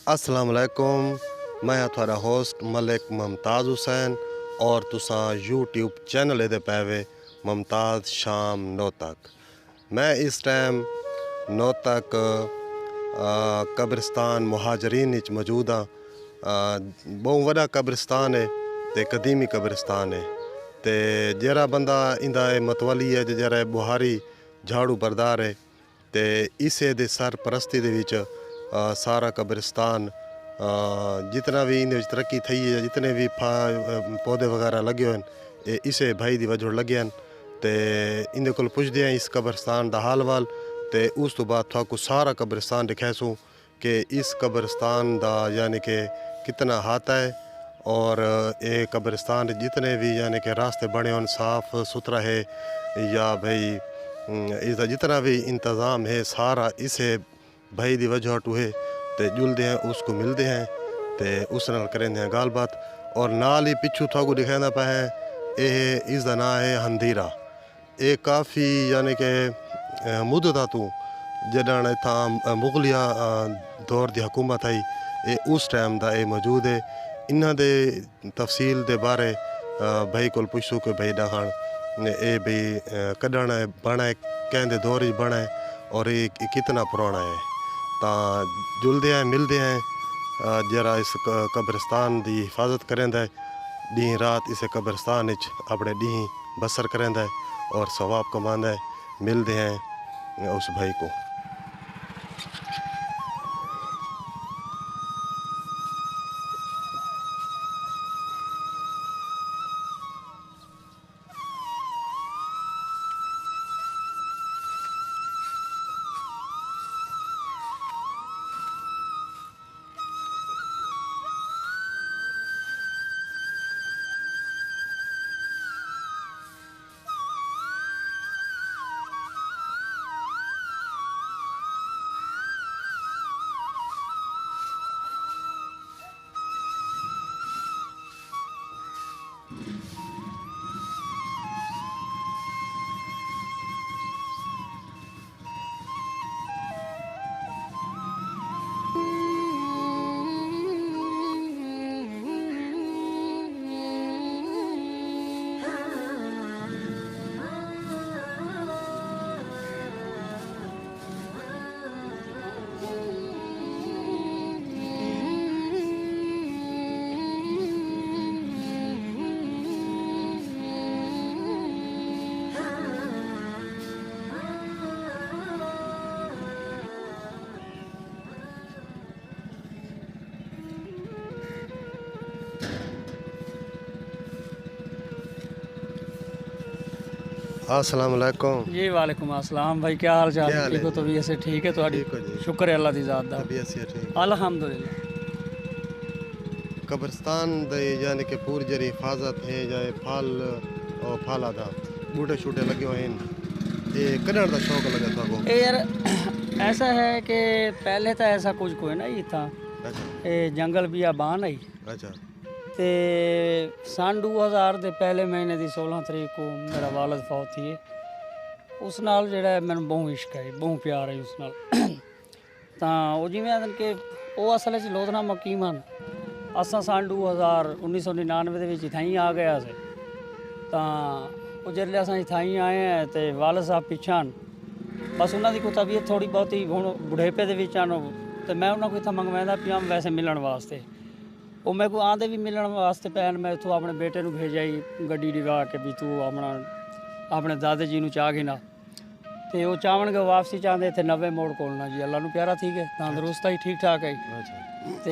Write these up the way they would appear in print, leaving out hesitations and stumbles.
अस्सलाम वालेकुम। मैं थोड़ा होस्ट मलिक मुमताज़ हुसैन और तुसां यूट्यूब चैनल दे पैवे मुमताज़ शाम नौतक। मैं इस टाइम नौतक कब्रिस्तान मुहाजरीन विच मौजूद हाँ। बहुत वड्डा कब्रिस्तान है ते कदीमी कब्रिस्तान है ते जरा बंदा इंदा मतवली है जरा बुहारी झाड़ू बरदार है ते इसे दे सरपरस्ती दे विच सारा कब्रिस्तान जितना भी इन तरक्की थी है, जितने भी पौधे वगैरह लगे हुए हैं इसे भाई दी वजह लगे हैं ते इंदे कोल पुछदे हैं इस कब्रिस्तान दा हाल वाल ते उस तो बाद थाकू सारा कब्रिस्तान दिखासूँ कि इस कब्रिस्तान दा यानी कि कितना हाथ है और ये कब्रिस्तान जितने भी यानी कि रास्ते बने हों साफ़ सुथरा है या भाई इसका जितना भी इंतज़ाम है सारा इसे भाई दी वजह टू है ते जुलते हैं उसको मिलते हैं ते उस नाल करेंदे हैं गाल बात और नाल ही पिछू थाकू दिखाना पे है ये इसका नाम है हंदीरा। ये काफ़ी यानी कि मुद्दत तू जडण इतना मुगलिया दौर की हुकूमत आई ये उस टाइम का ये मौजूद है। इन्हों दे तफसील दे बारे भाई को पुछूँ कि भाई डाखण ये भाई कढ़ण बना है कहते दौर बना है और ये कितना पुराना है ता जुलते हैं मिलते हैं जरा इस कब्रिस्तान की हिफाजत करेंदा है डी रात इस कब्रिस्तान अपने डी बसर करेंदा है और सवाब कमांदा है। मिलते हैं उस भाई को। अस्सलाम वालेकुम जी वालेकुम अस्सलाम भाई क्या हाल चाल क्या ठीक हो? तबीयत से ठीक है तुम्हारी? ठीक हो जी। शुक्र है अल्लाह दी ज़ात दा तबीयत से ठीक अल्हम्दुलिल्लाह। कब्रिस्तान दे यानी कि पूरी जरी हिफाजत है जाए फल और फल आदा बूटे शूटे लगे हुए हैं ये कढ़ण का शौक लगा था ये यार ऐसा है कि पहले तो ऐसा कुछ कोई ना ही था। अच्छा ये जंगल बियाबान आई अच्छा ते सन 2000 के पहले महीने की 16 तरीक को मेरा वालद फौत थी। उस नाल जेड़ा मैंने बहुत इश्क है बहुत प्यार है उस नाल तां वो जिवें आखदे कि वो असल च लोधना मकीम हैं। असां सन 1999 ਦੇ ਵਿੱਚ इत्थाई आ गया से तां ਉਹ ਜਿਹੜੇ असां इत्थाई आए हैं तो वालद साहब पिछा बस उन्होंने कोई तबीयत थोड़ी बहुत ही हुण बुढ़ेपे ਦੇ ਵਿੱਚ ਹਨ तो मैं उन्होंने को इत्थां मंगवांदा पिया वैसे मिलन वास्ते वो मेरे को आंदे भी मिलन वास्ते पैन मैं इत्थों अपने बेटे को भेजा ही गड्डी डिगा के भी तू अपना अपने दादे जी को चाह गिना तो वो चावन के वापसी चाहते इतने 90 मोड़ कोलना जी अल्लाह प्यारा ठीक है तंदुरुस्त है ठीक ठाक है तो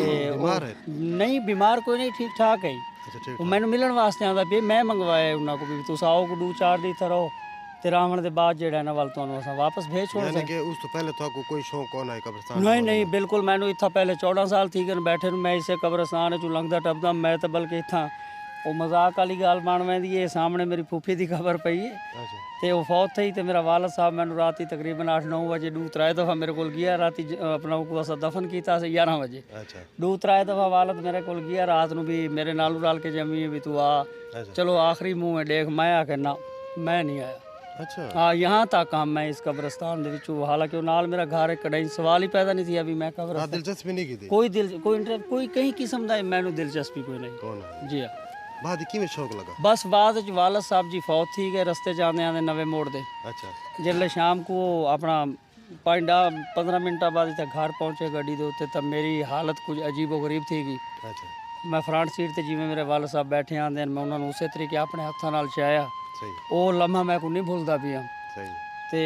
नहीं बीमार कोई नहीं ठीक ठाक है। वो मैंने मिलन वास्ते आंदा भी मैं मंगवाया उन्होंने को भी तुस आओ को 2-4 दिन इत्थे रहो ते रावण के बाद जेड़ा ना वाल तुहानू असां वापस भेज छोड़ यानी कि उस तो पहले तो कोई शौक कौन है कब्रिस्तान नहीं नहीं बिल्कुल मैंने इतना पहले 14 साल थी गए बैठे मैं इसे कब्रिस्तान चू लंघदा टपदा मैं तो बल्कि इतना वो मजाक वाली गाल बन वैंदी है सामने मेरी फूफी की खबर पई है तो वो फौत थी तो मेरा वालद साहब मैंने रात तकरीबन 8-9 बजे 2-3 दफ़ा मेरे को गया रात अपना को असा दफन किया 11 बजे 2-3 दफ़ा वालद मेरे को गया रात को भी मेरे नालू रल के जमी भी तू आ चलो आखिरी मुँह में देख मैं आके ना मैं नहीं आया ਅੱਛਾ हाँ यहाँ तक हम मैं इस कब्रस्तान ਦੇ ਵਿੱਚੋਂ ਹਾਲਾਂਕਿ ਉਹ ਨਾਲ ਮੇਰਾ ਘਰ ਹੈ ਕੜਾਈ ਸਵਾਲ ਹੀ ਪੈਦਾ ਨਹੀਂ ਸੀ ਵੀ ਮੈਂ ਆ ਕਬਰ ਦਿਲਚਸਪੀ ਨਹੀਂ ਕੀਤੀ ਕੋਈ ਕੋਈ ਕਈ ਕਿਸਮ ਦਾ ਮੈਨੂੰ ਦਿਲਚਸਪੀ ਕੋਈ ਨਹੀਂ ਕੌਣ ਹੈ ਜੀ ਹਾਂ ਬਾਅਦ ਕਿਵੇਂ ਸ਼ੌਕ ਲੱਗਾ ਬਸ ਬਾਅਦ ਵਿੱਚ ਵਾਲਦ ਸਾਹਿਬ ਜੀ ਫੌਤ ਥੀ ਗਏ ਰਸਤੇ ਜਾਂਦੇ ਆਂਦੇ ਨਵੇਂ ਮੋੜ ਦੇ ਅੱਛਾ ਜਿੱਲੇ ਸ਼ਾਮ को अपना 15 ਮਿੰਟਾਂ ਬਾਅਦ ਇੱਥੇ ਘਰ ਪਹੁੰਚੇ ਗੱਡੀ ਦੇ ਉੱਤੇ ਤਾਂ ਮੇਰੀ ਹਾਲਤ ਕੁਝ ਅਜੀਬੋ ਗਰੀਬ ਥੀ ਗਈ ਅੱਛਾ ਮੈਂ ਫਰੰਟ ਸੀਟ ਤੇ ਜਿਵੇਂ ਮੇਰੇ ਵਾਲਦ ਸਾਹਿਬ ਬੈਠੇ ਆਂਦੇ ਮੈਂ ਉਹਨਾਂ ਨੂੰ ਉਸੇ ਤਰੀਕੇ ਆਪਣੇ ਹੱਥਾਂ ਨਾਲ ਚਾਹਿਆ ਸਹੀ ਉਹ ਲਮਹਾ ਮੈਂ ਕੋ ਨਹੀਂ ਭੁੱਲਦਾ ਪਿਆ ਸਹੀ ਤੇ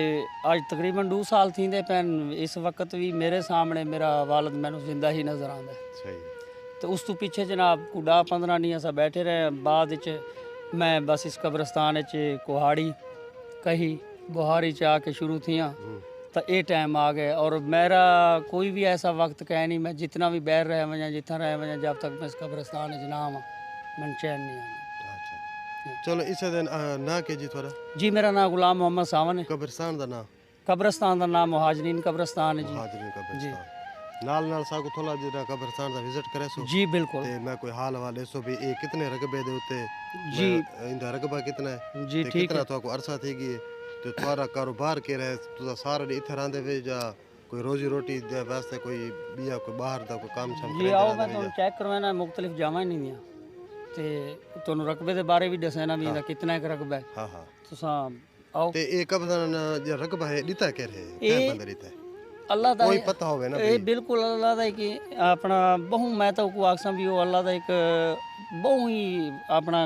ਅੱਜ ਤਕਰੀਬਨ 2 ਸਾਲ ਥੀਂਦੇ ਪੈਣ ਇਸ ਵਕਤ ਵੀ ਮੇਰੇ ਸਾਹਮਣੇ ਮੇਰਾ ਵਾਲਦ ਮੈਨੂੰ ਜ਼ਿੰਦਾ ਹੀ ਨਜ਼ਰ ਆਉਂਦਾ ਸਹੀ ਤੇ ਉਸ ਤੋਂ ਪਿੱਛੇ ਜਨਾਬ ਕੁੜਾ 15 ਨਹੀਂ ਅਸਾਂ ਬੈਠੇ ਰਹੇ ਬਾਅਦ ਵਿੱਚ ਮੈਂ ਬਸ ਇਸ ਕਬਰਸਤਾਨ ਵਿੱਚ ਕੁਹਾੜੀ ਕਹੀ बुहारी चा के शुरू थियाँ तो ये टाइम आ गए और मेरा कोई भी ऐसा वक्त कह नहीं मैं जितना भी बैर रह वजा जितना रह वजा जब तक मैं इस कब्रस्तान च ना आवां मैं चैन नहीं आना। ਅੱਛਾ ਚਲੋ ਇਸੇ ਦਿਨ ਨਾ ਕੇ ਜੀ ਤੁਹਾਡਾ जी मेरा नाम गुलाम मोहम्मद सावन है। ਕਬਰਸਤਾਨ ਦਾ ਨਾਂ कब्रस्तान का नाम मुहाजरीन कब्रस्तान है जी। ਹਾਜ਼ਰੀਨ ਕਬਰਸਤਾਨ ਨਾਲ ਸਾਗੋ ਥੋੜਾ ਜਿਹੜਾ ਕਬਰਸਤਾਨ ਦਾ ਵਿਜ਼ਿਟ ਕਰੇ ਸੋ जी बिल्कुल ਤੇ ਮੈਂ ਕੋਈ ਹਾਲ ਹਵਾਲੇ ਸੋ ਵੀ ਇਹ ਕਿਤਨੇ ਰਕਬੇ ਦੇ ਉੱਤੇ जी ਇਹਦਾ ਰਕਬਾ ਕਿਤਨਾ ਹੈ जी ਤੇ ठीक ਕਿਤਨਾ है। ਤੁਹਾਨੂੰ ਅਰਸਾ ਥੀ ਗਈ ਤੇ ਤੁਹਾਡਾ ਕਾਰੋਬਾਰ ਕੀ ਰਹੇ ਤੁਸੀਂ ਸਾਰੇ ਇੱਥੇ ਰਹਿੰਦੇ ਵੇ ਜਾਂ ਕੋਈ ਰੋਜ਼ੀ ਰੋਟੀ ਦੇ ਵਾਸਤੇ ਕੋਈ ਬਿਆ ਕੋਈ ਬਾਹਰ ਦਾ ਕੋਈ ਕੰਮ ਸ਼ਮ जी आओ मैं तुम चेक करवाना मुख्तलिफ जावा नहीं दियाँ तो तुम रकबे के बारे भी दसना भी इहदा कितना एक रकबा है ਹਾਂ ਹਾਂ तुसां आओ ਤੇ ਇਹ ਕਬਰਸਤਾਨ ਜਿਹੜਾ ਰਕਬਾ ਹੈ ਦਿੱਤਾ ਕਹਿ ਰਹੇ ਇਹ- ਹੈ ਬੰਦੇ ਦਿੱਤਾ अल्लाह दा ਕੋਈ ਪਤਾ ਹੋਵੇ ਨਾ ਇਹ ਬਿਲਕੁਲ ਅੱਲਾਹ ਦਾ ਕਿ ਆਪਣਾ ਬਹੁ ਮੈਂ ਤਾਂ ਕੋ ਆਖਸਾਂ ਵੀ ਉਹ ਅੱਲਾਹ ਦਾ ਇੱਕ ਬਹੁ ਹੀ ਆਪਣਾ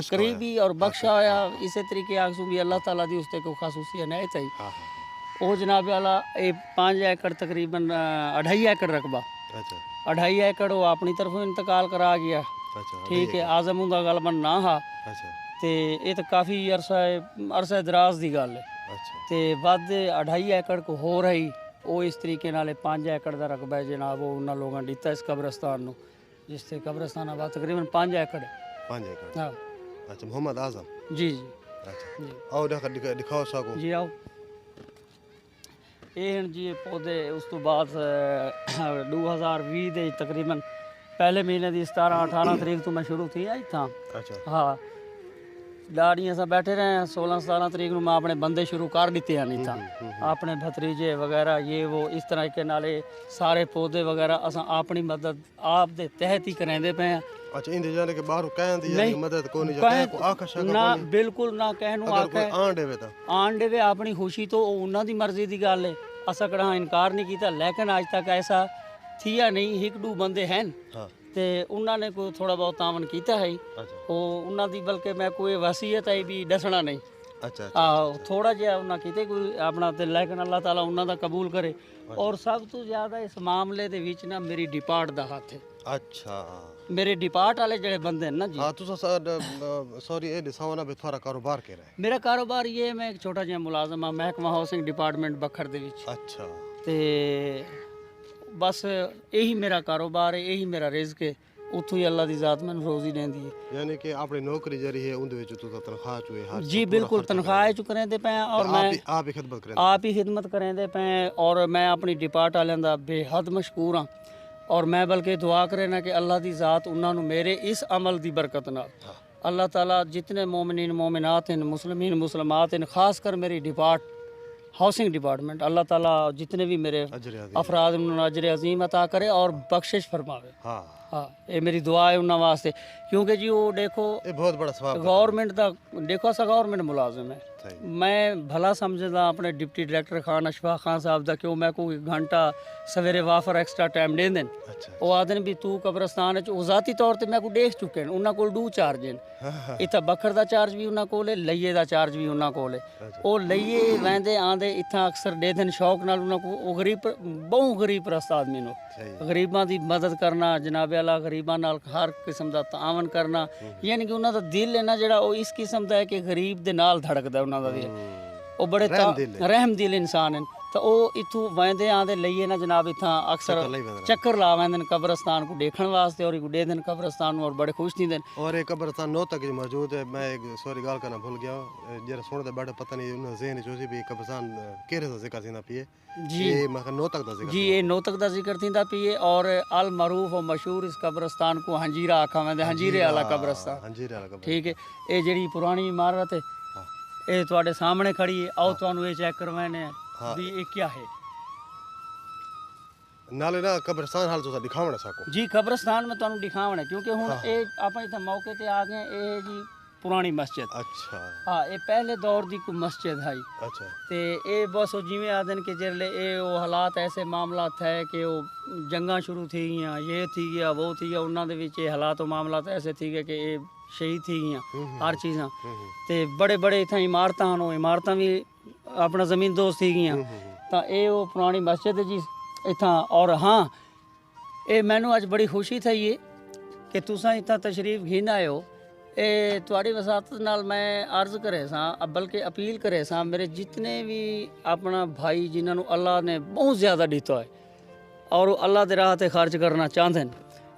ਕਰੀਬੀ ਔਰ ਬਖਸ਼ਾ ਹੋਇਆ ਇਸੇ ਤਰੀਕੇ ਆਖਸੂ ਵੀ ਅੱਲਾਹ ਤਾਲਾ ਦੀ ਉਸ ਤੇ ਕੋ ਖਾਸੂਸੀਅਤ ਹੈ ਤਾਂ ਹਾਂ ਹਾਂ ਉਹ ਜਨਾਬ ਆਲਾ ਇਹ 5 ਏਕੜ ਤਕਰੀਬਨ 2.5 ਏਕੜ ਰਕਬਾ ਅੱਛਾ 2.5 ਏਕੜ ਉਹ ਆਪਣੀ ਤਰਫੋਂ ਇੰਤਕਾਲ ਕਰਾ ਗਿਆ ਅੱਛਾ ਠੀਕ ਹੈ ਆਜ਼ਮ ਹੁੰਦਾ ਗਲਬਨ ਨਾ ਹਾ ਅੱਛਾ ਤੇ ਇਹ ਤਾਂ ਕਾਫੀ ਅਰਸਾ ਦਰਾਜ਼ ਦੀ ਗੱਲ ਹੈ ਅੱਛਾ ਤੇ ਵੱਧ 2.5 ਏਕੜ ਕੋ ਹੋ ਰਹੀ ਉਹ ਇਸ ਤਰੀਕੇ ਨਾਲ 5 ਏਕੜ ਦਾ ਰਕਬਾ ਹੈ ਜਨਾਬ ਉਹ ਉਹਨਾਂ ਲੋਕਾਂ ਨੇ ਦਿੱਤਾ ਇਸ ਕਬਰਸਤਾਨ ਨੂੰ ਜਿਸ ਤੇ ਕਬਰਸਤਾਨ ਆਬਾਦ ਤਕਰੀਬਨ 5 ਏਕੜ ਹੈ। 5 ਏਕੜ ਹਾਂ ਅੱਛਾ ਮੁਹੰਮਦ ਆਜ਼ਮ ਜੀ ਜੀ ਅੱਛਾ ਜੀ ਆਓ ਦਿਖਾਓ ਸਾਕੋ ਜੀ ਆਓ ਇਹ ਹਨ ਜੀ ਇਹ ਪੌਦੇ ਉਸ ਤੋਂ ਬਾਅਦ 2020 ਦੇ ਤਕਰੀਬਨ ਪਹਿਲੇ ਮਹੀਨੇ ਦੀ 17-18 ਤਰੀਕ ਤੋਂ ਮੈਂ ਸ਼ੁਰੂ ਥੀ ਇੱਥਾਂ ਅੱਛਾ ਹਾਂ ਡਾੜੀਆਂ ਸਾ ਬੈਠੇ ਰਹੇ 16-17 ਤਰੀਕ ਨੂੰ ਮੈਂ ਆਪਣੇ ਬੰਦੇ ਸ਼ੁਰੂ ਕਰ ਦਿੱਤੇ ਹਨ ਇੱਥਾਂ ਆਪਣੇ ਭਤਰੀਜੇ ਵਗੈਰਾ ਇਹ ਉਹ ਇਸ ਤਰ੍ਹਾਂ ਕੇ ਨਾਲੇ ਸਾਰੇ ਪੌਦੇ ਵਗੈਰਾ ਅਸਾਂ ਆਪਣੀ ਮਦਦ ਆਪ ਦੇ ਤਹਿਤ ਹੀ ਕਰਾਂਦੇ ਪਏ ਆ ਅੱਛਾ ਇੰਦੇ ਜਾਨੇ ਕਿ ਬਾਹਰੋਂ ਕਹਿੰਦੀ ਨਹੀਂ, ਮਦਦ ਕੋ ਨਹੀਂ ਜਾ ਕੋ ਆਖ ਸ਼ਕ ਨਾ ਬਿਲਕੁਲ ਨਾ ਕਹਿ ਨੂੰ ਅਗਰ ਕੋਈ ਆਖੇ ਆਣ ਦੇਵੇ ਤਾਂ ਆਣ ਦੇਵੇ ਆਪਣੀ ਖੁਸ਼ੀ ਤੋਂ ਉਹ ਉਹਨਾਂ ਦੀ ਮਰਜ਼ੀ ਦੀ ਗੱਲ ਹੈ ਅਸਾਂ ਕਿਹੜਾ ਇਨਕਾਰ ਨਹੀਂ ਕੀਤਾ ਲੇਕਿਨ ਅੱਜ ਤੱਕ ਐਸਾ ਥੀਆ ਨਹੀਂ ਇੱਕ ਦੋ ਬੰਦੇ ਹਨ ਹਾਂ ਤੇ ਉਹਨਾਂ ਨੇ ਕੋਈ ਥੋੜਾ ਬਹੁਤ ਤਾਵਨ ਕੀਤਾ ਹੈ ਅੱਛਾ ਉਹ ਉਹਨਾਂ ਦੀ ਬਲਕਿ ਮੈਂ ਕੋਈ ਵਸੀਅਤ ਹੈ ਵੀ ਦੱਸਣਾ ਨਹੀਂ ਅੱਛਾ ਆਹੋ ਥੋੜਾ ਜਿਹਾ ਉਹਨਾਂ ਕੀਤੇ ਕੋਈ ਆਪਣਾ ਤੇ ਲੇਕਿਨ ਅੱਲਾਹ ਤਾਲਾ ਉਹਨਾਂ ਦਾ ਕਬੂਲ ਕਰੇ ਔਰ ਸਭ ਤੋਂ ਜ਼ਿਆਦਾ ਇਸ ਮਾਮਲੇ ਦੇ ਵਿੱਚ ਨਾ ਮੇਰੀ ਡਿਪਾਰਟ ਦਾ ਹੱਥ ਹੈ ਅੱਛਾ ਮੇਰੇ ਡਿਪਾਰਟ ਵਾਲੇ ਜਿਹੜੇ ਬੰਦੇ ਨੇ ਨਾ ਜੀ ਹਾਂ ਤੁਸੀਂ ਸੌਰੀ ਇਹ ਦਿਸਾਓ ਨਾ ਵੀ ਤੁਹਾਡਾ ਕਾਰੋਬਾਰ ਕੀ ਹੈ ਮੇਰਾ ਕਾਰੋਬਾਰ ਇਹ ਹੈ, ਮੈਂ ਇੱਕ ਛੋਟਾ ਜਿਹਾ ਮੁਲਾਜ਼ਮ ਹਾਂ ਮਹਿਕਮਾ ਹਾਊਸਿੰਗ ਡਿਪਾਰਟਮੈਂਟ ਬੱਖਰ ਦੇ ਵਿੱਚ ਅੱਛਾ ਤੇ ਬਸ ਇਹੀ ਮੇਰਾ ਕਾਰੋਬਾਰ ਹੈ ਇਹੀ ਮੇਰਾ ਰਿਜ਼ਕ ਹੈ ਉੱਥੋਂ ਹੀ ਅੱਲਾਹ ਦੀ ਜ਼ਾਤ ਮੈਨੂੰ ਰੋਜ਼ੀ ਦਿੰਦੀ ਹੈ ਯਾਨੀ ਕਿ ਆਪਣੀ ਨੌਕਰੀ ਜਿਹੜੀ ਹੈ ਉਹਦੇ ਵਿੱਚ ਤੁਸੀਂ ਤਨਖਾਹ ਚੋਏ ਹਰ ਜੀ ਬਿਲਕੁਲ ਤਨਖਾਹ ਚੁੱਕ ਰਹੇ ਪਏ ਹਾਂ ਔਰ ਮੈਂ ਆਪ ਹੀ ਖਿਦਮਤ ਕਰੇ ਆਪ ਹੀ ਖਿਦਮਤ ਕਰਾਂਦੇ ਪਏ ਔਰ ਮੈਂ ਆਪਣੀ ਡਿਪਾਰਟ ਵਾਲਿਆਂ ਦਾ ਬੇਹੱਦ ਮਸ਼ਕੂਰ ਹਾਂ ਔਰ ਮੈਂ ਬਲਕਿ ਦੁਆ ਕਰੇ ਨਾ ਕਿ ਅੱਲਾਹ ਦੀ ਜ਼ਾਤ ਉਹਨਾਂ ਨੂੰ ਮੇਰੇ ਇਸ ਅਮਲ ਦੀ ਬਰਕਤ ਨਾਲ अल्लाह ताला जितने मोमिनीन मोमिनात हैं मुस्लिमीन मुसलमात हैं ख़ास कर मेरी डिपार्ट हाउसिंग डिपार्टमेंट अल्लाह ताला जितने भी मेरे अफराद उन्होंने अजर अजीम अता करे और बख्शिश फरमावे। हाँ हाँ ये मेरी दुआ है उन्होंने वास्ते क्योंकि जी वो देखो ये बहुत बड़ा सवाब गवर्नमेंट का देखो असा गवर्नमेंट मुलाजिम है सही। मैं भला समझदा अपने डिप्टी डायरैक्टर खान अशफाक खान साहब का क्यों मैं कोई घंटा सवेरे वाफर एक्स्ट्रा टाइम दे दें अच्छा वो आदन भी तू कब्रस्तान वो ज़ाती तौर पर मैं को देख चुके हैं उन्होंने को दो चार्ज हैं इतना बखर का चार्ज भी उन्होंने को लइए का चार्ज भी उन्होंने को वो लइए वैंदे आंदे इतना अक्सर दे दें शौक नाल उन्होंने को गरीब बहु गरीब प्रस्त आदमी नो गरीबां की मदद करना जनाब अला गरीबां नाल हर किस्म का तावन करना यानी कि उन्होंने दिल है ना जो इस किस्म का है कि गरीब दे नाल धड़कदा उन्होंने दिल वो बड़े रहम दिल इंसान हैं तो वो इतों वैंदे आंदे लइए ना जनाब इतना अक्सर चक्कर ला वैंदे कब्रस्तान को देखने वास्ते और दे देन कब्रस्तान और बड़े खुश थी देन और एक कब्रस्तान नौ तक मौजूद है। मैं एक सॉरी गाल करना भूल गया जरा सुनते बैठे पता नहीं उन्हें ज़हन चोसी भी कब्रस्तान केरे सा जिक्र थींदा पिए जी ये मैं नौ तक दा जिक्र जी ये नौ तक का जिक्र थींदा पिए और अल मरूफ और मशहूर इस कब्रस्तान को हंजीरा आखा वैंदे हंजीरे वाला कब्रस्तान हंजीरे वाला कब्र ठीक है ये जड़ी पुरानी इमारत है ਇਹ ਤੁਹਾਡੇ ਸਾਹਮਣੇ ਖੜੀ ਹੈ, ਆਓ ਤੁਹਾਨੂੰ ਇਹ ਚੈੱਕ ਕਰਵਾਣੇ ਹਾਂ। ਵੀ ਇਹ ਕੀ ਹੈ। ਨਾਲੇ ਨਾ ਕਬਰਸਤਾਨ ਹਾਲ ਤੁਸੀਂ ਦਿਖਾਵਣਾ ਸਾਕੋ ਜੀ ਕਬਰਸਤਾਨ ਮੈਂ ਤੁਹਾਨੂੰ ਦਿਖਾਵਣਾ ਕਿਉਂਕਿ ਹੁਣ ਹਾਂ। ਇਹ ਆਪਾਂ ਇੱਥੇ ਮੌਕੇ ਤੇ ਆ ਗਏ। ਇਹ ਜੀ ਪੁਰਾਣੀ ਮਸਜਿਦ, ਅੱਛਾ ਹਾਂ ਇਹ ਪਹਿਲੇ ਦੌਰ ਦੀ ਕੋਈ ਮਸਜਿਦ ਹੈ ਅੱਛਾ ਤੇ ਇਹ ਬਸ ਉਹ ਜਿਵੇਂ ਆਦਨ ਕਿ ਜਿਹੜੇ ਇਹ ਉਹ ਹਾਲਾਤ ਐਸੇ ਮਾਮਲਾਤ ਹੈ ਕਿ ਉਹ ਜੰਗਾਂ ਸ਼ੁਰੂ ਥी ਗਈਆਂ, ਇਹ थी गया वो थी गया, ਉਹਨਾਂ ਦੇ ਵਿੱਚ ਇਹ ਹਾਲਾਤ ਉਹ ਮਾਮਲਾਤ ਐਸੇ ਥी ਗਏ ਕਿ ਇਹ ਸ਼ਹੀਦ थी ਗਈਆਂ ਹਰ ਚੀਜ਼ਾਂ ਤੇ ਬੜੇ ਬੜੇ ਇੱਥੇ ਇਮਾਰਤਾਂ ਹਨ, ਉਹ ਇਮਾਰਤਾਂ ਵੀ ਆਪਣਾ ਜ਼ਮੀਨ ਦੋਸਤ ਥी ਗਈਆਂ। ਤਾਂ ਇਹ ਉਹ ਪੁਰਾਣੀ ਮਸਜਿਦ ਹੈ ਜੀ ਇੱਥਾਂ। ਔਰ ਹਾਂ ਇਹ ਮੈਨੂੰ ਅੱਜ ਬੜੀ ਖੁਸ਼ੀ ਥਈ ਹੈ ਕਿ ਤੁਸੀਂ ਇੱਥਾਂ ਤਸ਼ਰੀਫ ਘਿਨ ਆਏ ਹੋ। ਇਹ ਤੁਹਾਡੀ ਵਸਾਤਤ ਨਾਲ ਮੈਂ ਅਰਜ਼ ਕਰੇ ਸਾਂ, ਬਲਕਿ ਅਪੀਲ ਕਰੇ ਸਾਂ ਮੇਰੇ ਜਿਤਨੇ ਵੀ ਆਪਣਾ ਭਾਈ ਜਿਨ੍ਹਾਂ ਨੂੰ ਅੱਲਾ ਨੇ ਬਹੁਤ ਜ਼ਿਆਦਾ ਦਿੱਤਾ ਹੈ ਔਰ ਉਹ ਅੱਲਾ ਦੇ ਰਾਹ ਤੇ ਖਰਚ ਕਰਨਾ ਚਾਹੁੰਦੇ ਨੇ,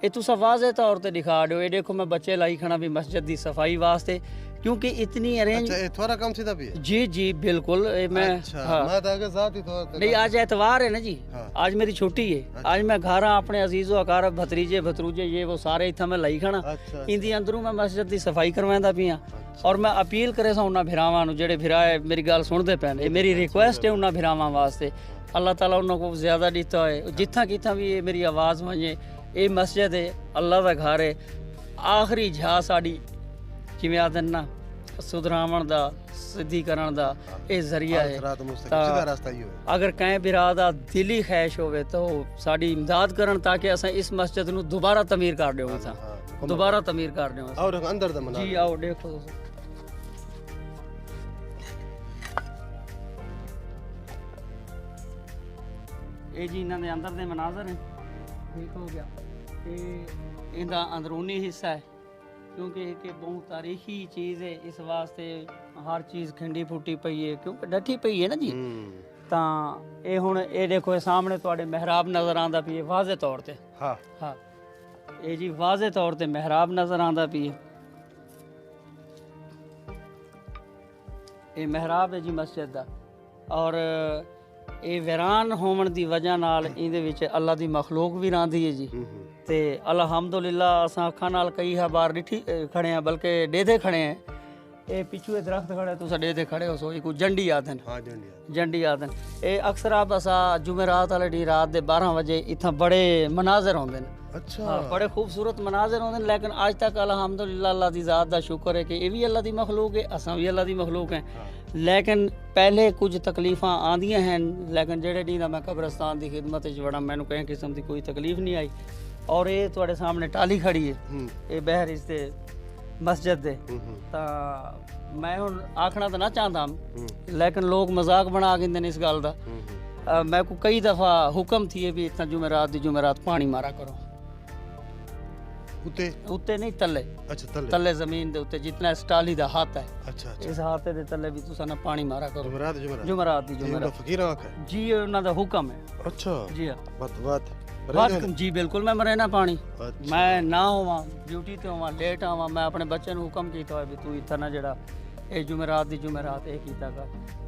ਇਹ ਤੁਸੀਂ ਵਾਜ਼ੇ ਤੌਰ ਤੇ ਦਿਖਾ ਦਿਓ। ਇਹ ਦੇਖੋ ਮੈਂ ਬੱਚੇ ਲਾਈ ਖਣਾ ਵੀ ਮਸਜਿਦ ਦੀ ਸਫਾਈ ਵਾਸਤੇ क्योंकि इतनी अरेंज। अच्छा ये थोड़ा काम सीधा भी है? जी जी बिल्कुल मैं अच्छा हाँ। मैं तो आगे ज़ाती तौर पे नहीं आज एतवार है ना जी, हाँ। आज मेरी छुट्टी है। आज मैं घर हाँ अपने अजीज़ो अकारब भतरीजे भतरूजे ये वो सारे इतना मैं लाई खड़ा अच्छा इंदी अंदरों मैं मस्जिद की सफाई करवांदा पिया और मैं अपील करे सा उन्हां भिरावां नूं जेड़े भिराए मेरी गल सुनदे पैन, ये मेरी रिक्वेस्ट है उन्हां भिरावां वास्ते। अल्लाह ताला उन्हां को ज़्यादा दिता है जिथा किथा भी ये मेरी आवाज़ वजे। ये मस्जिद है अल्लाह का घर है। आखिरी झा साड़ी जिवें आदन ना सुधरावण दा सिद्धि करण दा ये जरिया है। रात मुस्तकिल ਤਾਂ सीधा रास्ता ही है। अगर कहीं बिरा दा दिली ख्वाहिश होवे तो साड़ी इमदाद करन ताकि असां इस मस्जिद नूं दोबारा तमीर कर देवां असां हाँ। दोबारा तमीर कर देवां। और अंदर दा मना जी आओ देखो तुसीं। ਇਹ ਜੀ ਇਹਨਾਂ ਦੇ ਅੰਦਰ ਦੇ ਮਨਾਜ਼ਰ ਹੈ। ਠੀਕ ਹੋ ਗਿਆ। ਇਹ ਇਹਦਾ ਅੰਦਰੂਨੀ ਹਿੱਸਾ ਹੈ क्योंकि एक बहुत तारीखी चीज़ है इस वास्ते हर चीज़ खिंडी फुटी पई है क्योंकि डठी पई है ना जी। ਤਾਂ ਇਹ ਹੁਣ ਇਹ ਦੇਖੋ ਇਹ ਸਾਹਮਣੇ ਤੁਹਾਡੇ ਮਿਹਰਾਬ ਨਜ਼ਰ ਆਉਂਦਾ ਪਈ ਹੈ ਵਾਜ਼ੇ ਤੌਰ ਤੇ। हाँ ਹਾਂ ਇਹ ਜੀ ਵਾਜ਼ੇ ਤੌਰ ਤੇ ਮਿਹਰਾਬ ਨਜ਼ਰ ਆਉਂਦਾ ਪਈ ਹੈ। ਇਹ ਮਿਹਰਾਬ ਹੈ ਜੀ ਮਸਜਿਦ ਦਾ ਔਰ ਇਹ ਵੈਰਾਨ ਹੋਣ ਦੀ ਵਜ੍ਹਾ ਨਾਲ ਇਹਦੇ ਵਿੱਚ ਅੱਲਾ ਦੀ ਮਖਲੂਕ ਵੀ ਰਹਿੰਦੀ ਹੈ ਜੀ। ਤੇ ਅਲਹਮਦੁਲਿਲਾ ਅਸਾਂ ਅੱਖਾਂ ਨਾਲ ਕਈ ਹੈ ਬਾਰ ਡਿਠੀ ਖੜੇ ਆ ਬਲਕਿ ਡੇਦੇ ਖੜੇ ਆ। ਇਹ ਪਿੱਛੇ ਦਰਖਤ ਖੜੇ ਤੁਸੀਂ ਡੇਦੇ ਖੜੇ ਹੋ ਸੋ ਇਹ ਕੋਈ ਜੰਡੀ ਆਦਨ। हाँ जंडिया जंडी आदन ਇਹ ਅਕਸਰ ਆਪ ਅਸਾਂ ਜੁਮੇਰਾਤ ਵਾਲੇ ਦੀ ਰਾਤ ਦੇ 12 ਵਜੇ ਇੱਥੇ ਬੜੇ ਮਨਾਜ਼ਰ ਹੁੰਦੇ ਨੇ। अच्छा हाँ बड़े खूबसूरत मनाजर होंगे लेकिन आज तक अल्हम्दुलिल्लाह अल्लाह की ज़ात का शुक्र है कि ये भी अल्लाह की मखलूक है असां भी अल्लाह की मखलूक हैं। लेकिन पहले कुछ तकलीफ़ां आंदियां हैं लेकिन जेड़े दी मैं कब्रस्तान की खिदमत बड़ा मैनू कहीं किस्म की कोई तकलीफ नहीं आई। और ये तुहाडे सामने टाली खड़ी है ये बहर इसते मस्जिद दे। तो मैं हुण आखना तो ना चाहता लेकिन लोग मजाक बना देंदे ने इस गल दा। मैं को कई दफ़ा हुक्म थी भी इतना जुमेरात पानी मारा करो उत्ते उत्ते नहीं तले अच्छा तले तले जमीन दे उत्ते जितना इस टाली दा हाथ है अच्छा अच्छा इस हाथ दे तले भी तुसा ना पानी मारा करो जुमरात जुमेरात दी ये जुमेरात फकीर आंख है जी ये उन्हां दा हुक्म है। अच्छा जी हाँ बात बात जी बिल्कुल मैं मरे ना पानी अच्छा। मैं ना होवां ड्यूटी ते होवां लेट आवां मैं अपने बच्चे ਨੂੰ हुक्म कीता होया भी तू इत्था ना जेड़ा ए जुमेरात दी जुमेरात ए कीता कर।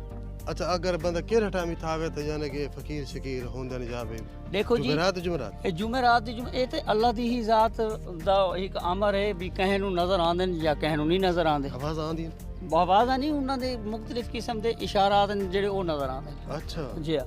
अच्छा अगर बंदा केड़ा टाइम इत्थे आवे तो यानी कि फकीर शकीर होंदा नहीं जावे देखो जी जुमरात ਇਹ ਜੁਮੇਰਾਤ ਦੀ ਇਹ ਤੇ ਅੱਲਾ ਦੀ ਹੀ ਜ਼ਾਤ ਦਾ ਇੱਕ ਅਮਰ ਹੈ ਵੀ ਕਿਸੇ ਨੂੰ ਨਜ਼ਰ ਆਉਂਦੇ ਨੇ ਜਾਂ ਕਿਸੇ ਨੂੰ ਨਹੀਂ ਨਜ਼ਰ ਆਉਂਦੇ। आवाज आंदी ਆਵਾਜ਼ਾਂ ਨਹੀਂ ਉਹਨਾਂ ਦੇ ਮੁxtਲਿਫ ਕਿਸਮ ਦੇ ਇਸ਼ਾਰਾਤ ਨੇ ਜਿਹੜੇ ਉਹ ਨਜ਼ਰ ਆਉਂਦੇ ਨੇ। अच्छा ਜੀ ਹਾਂ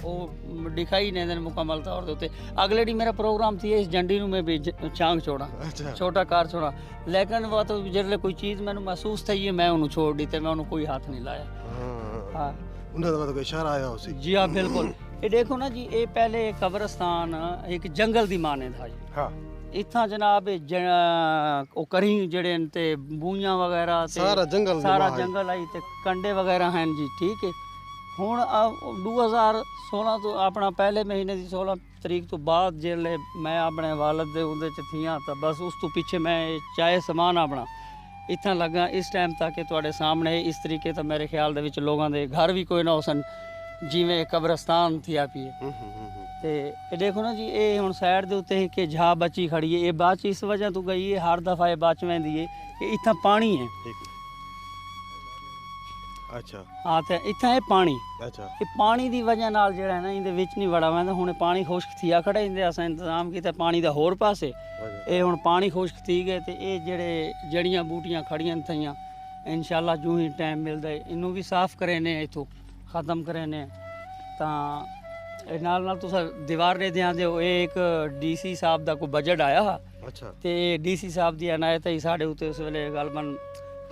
ਉਹ ਦਿਖਾਈ ਨਹੀਂ ਦਿੰਦੇ ਮੁਕੰਮਲ ਤੌਰ ਦੇ ਉੱਤੇ। ਅਗਲੇ ਦੀ ਮੇਰਾ ਪ੍ਰੋਗਰਾਮ ਸੀ ਇਸ ਜੰਡੀ ਨੂੰ ਮੈਂ ਵੀ ਚਾਂਗ ਛੋੜਾਂ अच्छा ਛੋਟਾ ਕਾਰ ਛੋੜਾਂ ਲੇਕਿਨ ਉਹ ਤਾਂ ਜਿਹੜੇ ਕੋਈ ਚੀਜ਼ ਮੈਨੂੰ ਮਹਿਸੂਸ ਥਈ ਹੈ ਮੈਂ ਉਹਨੂੰ ਛੋੜ ਦਿੱਤੀ ਮੈਂ ਉਹਨੂੰ ਕੋਈ ਹੱਥ ਨਹੀਂ ਲਾਇਆ। हाँ हाँ उन्हें तो कोई इशारा आया उसी जी हाँ बिल्कुल। ये देखो ना जी ये पहले कब्रस्तान एक जंगल दी माने था जी। हाँ इत्थां जनाब ਉਹ ਕਰੀ ਜਿਹੜੇ ਨੇ ਤੇ ਬੂਈਆਂ ਵਗੈਰਾ ਤੇ सारा जंगल ਸਾਰਾ वहाँ है। ਜੰਗਲ ਆਈ ਤੇ ਕੰਡੇ ਵਗੈਰਾ ਹਨ ਜੀ। ਠੀਕ ਹੈ ਹੁਣ 2016 ਤੋਂ ਆਪਣਾ ਪਹਿਲੇ ਮਹੀਨੇ ਦੀ 16 ਤਰੀਕ ਤੋਂ ਬਾਅਦ ਜਿਹੜੇ ਮੈਂ ਆਪਣੇ ਵਾਲਦ ਦੇ ਉਹਦੇ ਚ ਥੀਆਂ ਤਾਂ ਬਸ ਉਸ ਤੋਂ ਪਿੱਛੇ ਮੈਂ ਚਾਹੇ ਸਮਾਨ ਆਪਣਾ ਇੱਥਾਂ ਲੱਗਾ ਇਸ ਟਾਈਮ ਤੱਕ ਤੁਹਾਡੇ ਸਾਹਮਣੇ ਇਸ ਤਰੀਕੇ ਤਾਂ ਮੇਰੇ ਖਿਆਲ ਦੇ ਵਿੱਚ ਲੋਕਾਂ ਦੇ ਘਰ ਵੀ ਕੋਈ ਨਾ ਹੋਸਨ ਜਿਵੇਂ ਕਬਰਸਤਾਨ ਥੀਆ ਪਈ ਹੈ। ਤੇ ਇਹ ਦੇਖੋ ਨਾ ਜੀ ਇਹ ਹੁਣ ਸਾਈਡ ਦੇ ਉੱਤੇ ਇੱਕ ਝਾ ਬੱਚੀ ਖੜੀ ਹੈ। ਇਹ ਬਾਚ ਇਸ ਵਜ੍ਹਾ ਤੋਂ ਗਈ ਹੈ ਹਰ ਦਫਾ ਇਹ ਬਾਚ ਵੈਂਦੀ ਹੈ ਕਿ ਇੱਥਾਂ ਪਾਣੀ ਹੈ। अच्छा ਹਾਂ ਤੇ ਇੱਥਾਂ ਇਹ ਪਾਣੀ अच्छा ਇਹ ਪਾਣੀ ਦੀ ਵਜ੍ਹਾ ਨਾਲ ਜਿਹੜਾ ਨਾ ਇਹਦੇ ਵਿੱਚ ਨਹੀਂ ਵੜਾ ਵੈਂਦਾ। ਹੁਣ ਇਹ ਪਾਣੀ ਖੁਸ਼ਕ ਥੀਆ ਖੜਾ ਇਹਦੇ ਅਸਾਂ ਇੰਤਜ਼ਾਮ ਕੀਤਾ ਪਾਣੀ ਦਾ ਹੋਰ ਪਾਸੇ। ਇਹ ਹੁਣ ਪਾਣੀ ਖੁਸ਼ਕ ਥੀ ਗਏ ਤੇ ਇਹ ਜਿਹੜੇ ਜੜੀਆਂ ਬੂਟੀਆਂ ਖੜੀਆਂ ਥਈਆਂ ਇਨਸ਼ਾਅੱਲਾ ਜੋ ਹੀ ਟਾਈਮ ਮਿਲਦਾ ਹੈ ਇਹਨੂੰ ਵੀ ਸਾਫ਼ ਕਰੇ ਨੇ ਇਥੋਂ ਖਤਮ ਕਰੇ ਨੇ ਤਾਂ ਇਹ ਨਾਲ ਤੁਸੀਂ ਦੀਵਾਰ ਦੇ ਧਿਆਨ ਦਿਓ ਇਹ ਇੱਕ ਡੀਸੀ ਸਾਹਿਬ ਦਾ ਕੋਈ ਬਜਟ ਆਇਆ ਅੱਛਾ ਤੇ ਡੀਸੀ ਸਾਹਿਬ ਦੀ ਅਨਾਇਤ ਹੀ ਸਾਡੇ ਉੱਤੇ ਉਸ ਵੇਲੇ ਗਲਬਨ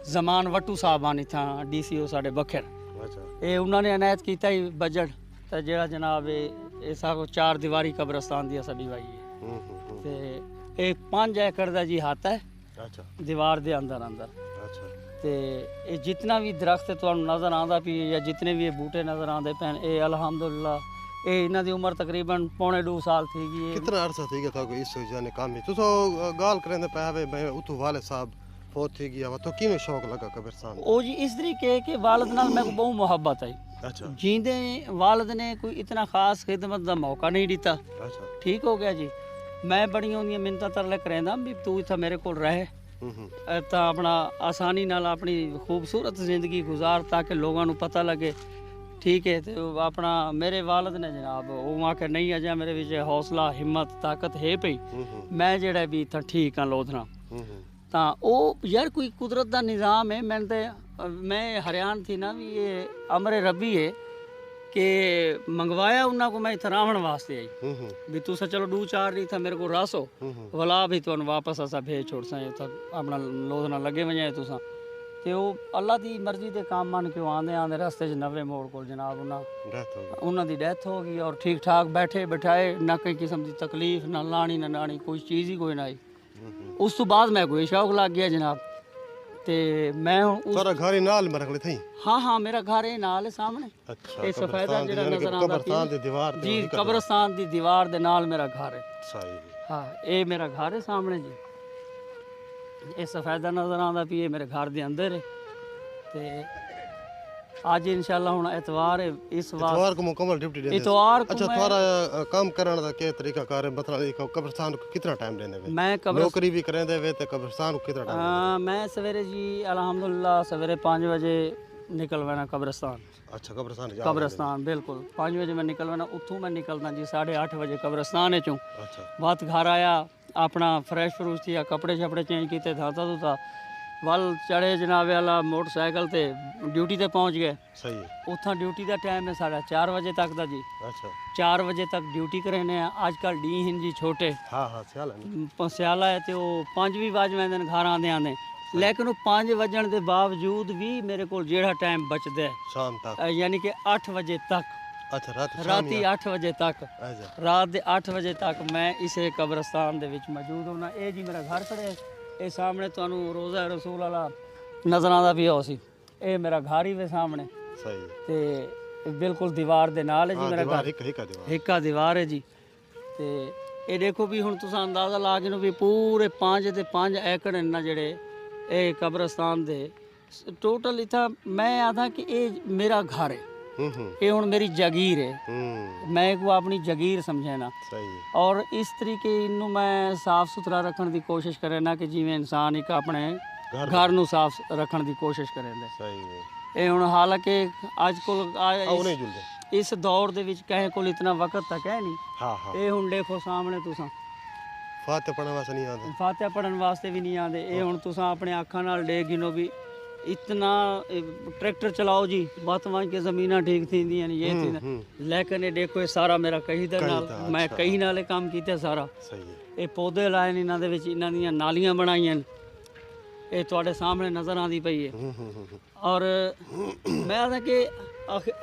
ਜ਼ਮਾਨ ਵੱਟੂ ਸਾਹਿਬ ਆਣੀ ਥਾਂ ਡੀਸੀ ਉਹ ਸਾਡੇ ਬਖਰ ਅੱਛਾ ਇਹ ਉਹਨਾਂ ਨੇ ਅਨਾਇਤ ਕੀਤਾ ਹੀ ਬਜਟ ਤਾਂ ਜਿਹੜਾ ਜਨਾਬ ਇਹ ਸਾਕੋ 4 ਦੀਵਾਰੀ ਕਬਰਸਤਾਨ ਦੀ ਸਾਡੀ ਵਾਈ ਹੈ ਤੇ ਇਹ 5 ਏਕੜ ਦਾ ਜੀ ਹੱਥ ਹੈ ਅੱਛਾ ਦੀਵਾਰ ਦੇ ਅੰਦਰ ਅੱਛਾ ਤੇ ਇਹ ਜਿੰਨਾ ਵੀ ਦਰਖਤ ਤੁਹਾਨੂੰ ਨਜ਼ਰ ਆਉਂਦਾ ਪਈ ਜਾਂ ਜਿੰਨੇ ਵੀ ਇਹ ਬੂਟੇ ਨਜ਼ਰ ਆਉਂਦੇ ਪੈਣ ਇਹ ਅਲਹਮਦੁਲਿਲਾ ਇਹ ਇਹਨਾਂ ਦੀ ਉਮਰ ਤਕਰੀਬਨ ਪੌਣੇ 2 ਸਾਲ थी गई है कितना अरसा थी गया था कोई इस जाने काम में तो गाल करेंदे पे हवे मैं उतो वाले साहब फौत थी गया तो किवें शौक लगा कब्रिस्तान ਉਹ ਜੀ ਇਸ ਤਰੀਕੇ ਕਿ ਵਾਲਦ ਨਾਲ ਮੈਨੂੰ ਬਹੁਤ ਮੁਹੱਬਤ ਆਈ अच्छा ਜੀਂਦੇ ਵਾਲਦ ਨੇ ਕੋਈ ਇਤਨਾ ਖਾਸ ਖਿਦਮਤ ਦਾ ਮੌਕਾ ਨਹੀਂ ਦਿੱਤਾ अच्छा ਠੀਕ ਹੋ ਗਿਆ ਜੀ ਮੈਂ ਬੜੀਆਂ ਉਹਦੀਆਂ ਮਿੰਨਤਾਂ ਤਰਲੇ ਕਰਦਾ ਵੀ ਤੂੰ ਇੱਥੇ ਮੇਰੇ ਕੋਲ ਰਹਿ ਤਾਂ ਆਪਣਾ ਆਸਾਨੀ ਨਾਲ ਆਪਣੀ ਖੂਬਸੂਰਤ ਜ਼ਿੰਦਗੀ ਗੁਜ਼ਾਰ ਤਾਂ ਕਿ ਲੋਕਾਂ ਨੂੰ ਪਤਾ ਲੱਗੇ ठीक है तो अपना मेरे वालद ने जनाब वो आके नहीं अजा मेरे विच हौसला हिम्मत ताकत है पई मैं जेड़ा भी इतना ठीक हाँ लोधना ਤਾਂ ਉਹ ਯਾਰ ਕੋਈ ਕੁਦਰਤ ਦਾ ਨਿਜ਼ਾਮ ਹੈ ਮੈਂ ਹੈਰਾਨ ਥੀ ਨਾ ਵੀ ਇਹ ਅਮਰੇ ਰੱਬੀ ਹੈ ਕਿ ਮੰਗਵਾਇਆ ਉਹਨਾਂ ਕੋ ਮੈਂ ਇੱਥੇ ਰਾਵਣ ਵਾਸਤੇ ਆਈ ਵੀ ਤੁਸੀਂ ਚਲੋ 2-4 ਨਹੀਂ ਤਾਂ ਮੇਰੇ ਕੋ ਰਾਸੋ ਵਲਾ ਵੀ ਤੁਹਾਨੂੰ ਵਾਪਸ ਅਸਾਂ ਭੇਜ ਛੋੜ ਸਾਂ ਤਾਂ ਆਪਣਾ ਲੋਧਣਾ ਲੱਗੇ ਵਜਾਏ ਤੁਸੀਂ ਤੇ ਉਹ ਅੱਲਾ ਦੀ ਮਰਜ਼ੀ ਦੇ ਕੰਮ ਮੰਨ ਕੇ ਆਂਦੇ ਰਸਤੇ 'ਚ ਨਵੇਂ ਮੋੜ ਕੋਲ ਜਨਾਬ ਉਹਨਾਂ ਦੀ ਡੈਥ ਹੋ ਗਈ ਔਰ ਠੀਕ ਠਾਕ ਬੈਠੇ ਬਿਠਾਏ ਨਾ ਕੋਈ ਕਿਸਮ ਦੀ ਤਕਲੀਫ ਨਾ ਲਾਣੀ ਨਾ ਨਾਣੀ ਕੋਈ ਚੀਜ਼ ਹੀ ਕੋਈ ਨਾ ਆਈ ਉਸ ਤੋਂ ਬਾਅਦ ਮੈਂ ਕੋਈ ਸ਼ੌਕ ਲੱਗ ਗਿਆ ਜਨਾਬ ਤੇ ਮੈਂ ਹੁਣ ਸਾਰਾ ਘਰ ਹੀ ਨਾਲ ਮਰਕ ਲਈ ਥਈ ਹਾਂ ਮੇਰਾ ਘਰ ਇਹ ਨਾਲ ਹੈ ਸਾਹਮਣੇ ਅੱਛਾ ਇਹ ਸਫੈਦਾ ਜਿਹੜਾ ਨਜ਼ਰ ਆਉਂਦਾ ਕਬਰਸਤਾਨ ਦੀ ਦੀਵਾਰ ਜੀ ਕਬਰਸਤਾਨ ਦੀ ਦੀਵਾਰ ਦੇ ਨਾਲ ਮੇਰਾ ਘਰ ਹੈ ਸਹੀ ਹਾਂ ਇਹ ਮੇਰਾ ਘਰ ਹੈ ਸਾਹਮਣੇ ਜੀ ਇਹ ਸਫੈਦਾ ਨਜ਼ਰ ਆਉਂਦਾ ਵੀ ਇਹ ਮੇਰੇ ਘਰ ਦੇ ਅੰਦਰ ਹੈ ਤੇ ਅੱਜ ਇਨਸ਼ਾਅੱਲਾ ਹੁਣ ਇਤਵਾਰ ਹੈ ਇਸ ਵਾਰ इतवार को मुकम्मल ड्यूटी देंगे इतवार को अच्छा तुम्हारा काम करने का क्या तरीका कार है मतलब कब्रिस्तान को कितना टाइम देने वे मैं कब्र नौकरी भी करेंदे वे ते कब्रिस्तान को कितना टाइम मैं सवेरे जी अल्हम्दुलिल्लाह सवेरे 5 बजे निकल वैना कब्रिस्तान अच्छा कब्रिस्तान कब्रिस्तान बिल्कुल 5 बजे मैं निकल वैना उत्थों मैं निकलदा जी 8:30 बजे कब्रिस्तान चों अच्छा बात घर आया अपना फ्रेश फ्रूश थी कपड़े शपड़े चेंज किए था वल चढ़े जनाब वाला मोटरसाइकिल ते ड्यूटी ते पहुंच गए सही है उत्थां ड्यूटी का टाइम है साढ़ा 4 बजे तक दा जी अच्छा 4 बजे तक ड्यूटी करेने आजकल डी हिन जी छोटे हाँ हाँ सियाल है सियाला है तो 5 भी बज वैंदे घर आंदे लेकिन वो 5 बजण के बावजूद भी मेरे को जेड़ा टाइम बचदा है शाम तक यानी कि 8 बजे तक अच्छा राती 8 बजे तक अच्छा रात के 8 बजे तक मैं इसे कब्रिस्तान दे विच मौजूद होना ये जी मेरा घर खड़े ਇਹ ਸਾਹਮਣੇ ਤੁਹਾਨੂੰ ਰੋਜ਼ਾ ਰਸੂਲ ਵਾਲਾ ਨਜ਼ਰ ਆਉਂਦਾ ਪਿਆ ਹੋ ਸੀ ਇਹ ਮੇਰਾ ਘਰ ਹੀ ਵੇ ਸਾਹਮਣੇ ਸਹੀ ਤੇ ਬਿਲਕੁਲ ਦੀਵਾਰ ਦੇ ਨਾਲ ਹੈ ਜੀ ਮੇਰਾ ਘਰ ਇੱਕਾ ਦੀਵਾਰ ਹੈ ਜੀ ਤੇ ਇਹ ਦੇਖੋ ਵੀ ਹੁਣ ਤੁਸੀਂ ਅੰਦਾਜ਼ਾ ਲਾ ਕੇ ਨੂੰ ਵੀ ਪੂਰੇ 5 ਤੇ 5 ਏਕੜ ਨੇ ਜਿਹੜੇ ਇਹ ਕਬਰਸਤਾਨ ਦੇ ਟੋਟਲ ਇਥਾ ਮੈਂ ਆਦਾ ਕਿ ਇਹ ਮੇਰਾ ਘਰ ਹੈ ਇਹ ਹੁਣ ਮੇਰੀ ਜਾਗੀਰ ਹੈ ਮੈਂ ਕੋ ਆਪਣੀ ਜਾਗੀਰ ਸਮਝੇ ਨਾ ਸਹੀ ਔਰ ਇਸ ਤਰੀਕੇ ਇਹਨੂੰ ਮੈਂ ਸਾਫ ਸੁਥਰਾ ਰੱਖਣ ਦੀ ਕੋਸ਼ਿਸ਼ ਕਰੇ ਨਾ ਕਿ ਜਿਵੇਂ ਇਨਸਾਨ ਇੱਕ ਆਪਣੇ ਘਰ ਨੂੰ ਸਾਫ ਰੱਖਣ ਦੀ ਕੋਸ਼ਿਸ਼ ਕਰੇਂਦਾ ਸਹੀ ਹੈ ਇਹ ਹੁਣ ਹਾਲਾਂਕਿ ਅੱਜ ਕੋਲ ਨਹੀਂ ਜੁਲਦੇ ਇਸ ਦੌਰ ਦੇ ਵਿੱਚ ਕਹੇ ਕੋਲ ਇਤਨਾ ਵਕਤ ਤੱਕ ਹੈ ਨਹੀਂ ਹਾਂ ਹਾਂ ਇਹ ਹੁਣ ਦੇਖੋ ਸਾਹਮਣੇ ਤੁਸੀਂ ਫਾਤਿਹਾ ਪੜਨ ਵਾਸਤੇ ਨਹੀਂ ਆਉਂਦੇ ਫਾਤਿਹਾ ਪੜਨ ਵਾਸਤੇ ਵੀ ਨਹੀਂ ਆਉਂਦੇ ਇਹ ਹੁਣ ਤੁਸੀਂ ਆਪਣੇ ਅੱਖਾਂ ਨਾਲ ਦੇਖ ਗਿਨੋ ਵੀ इतना ट्रैक्टर चलाओ जी बात वहाँ के ज़मीना ठीक थी ये थी लेकिन ये देखो ये सारा मेरा कहीं दर नाल मैं कहीं नाले काम किया सारा सही है ये पौधे लाए इन्हों दे विच इन्हां दीयां नालियां बनाईयां ये तुहाडे सामने नज़र आती पई है और मैं आदा कि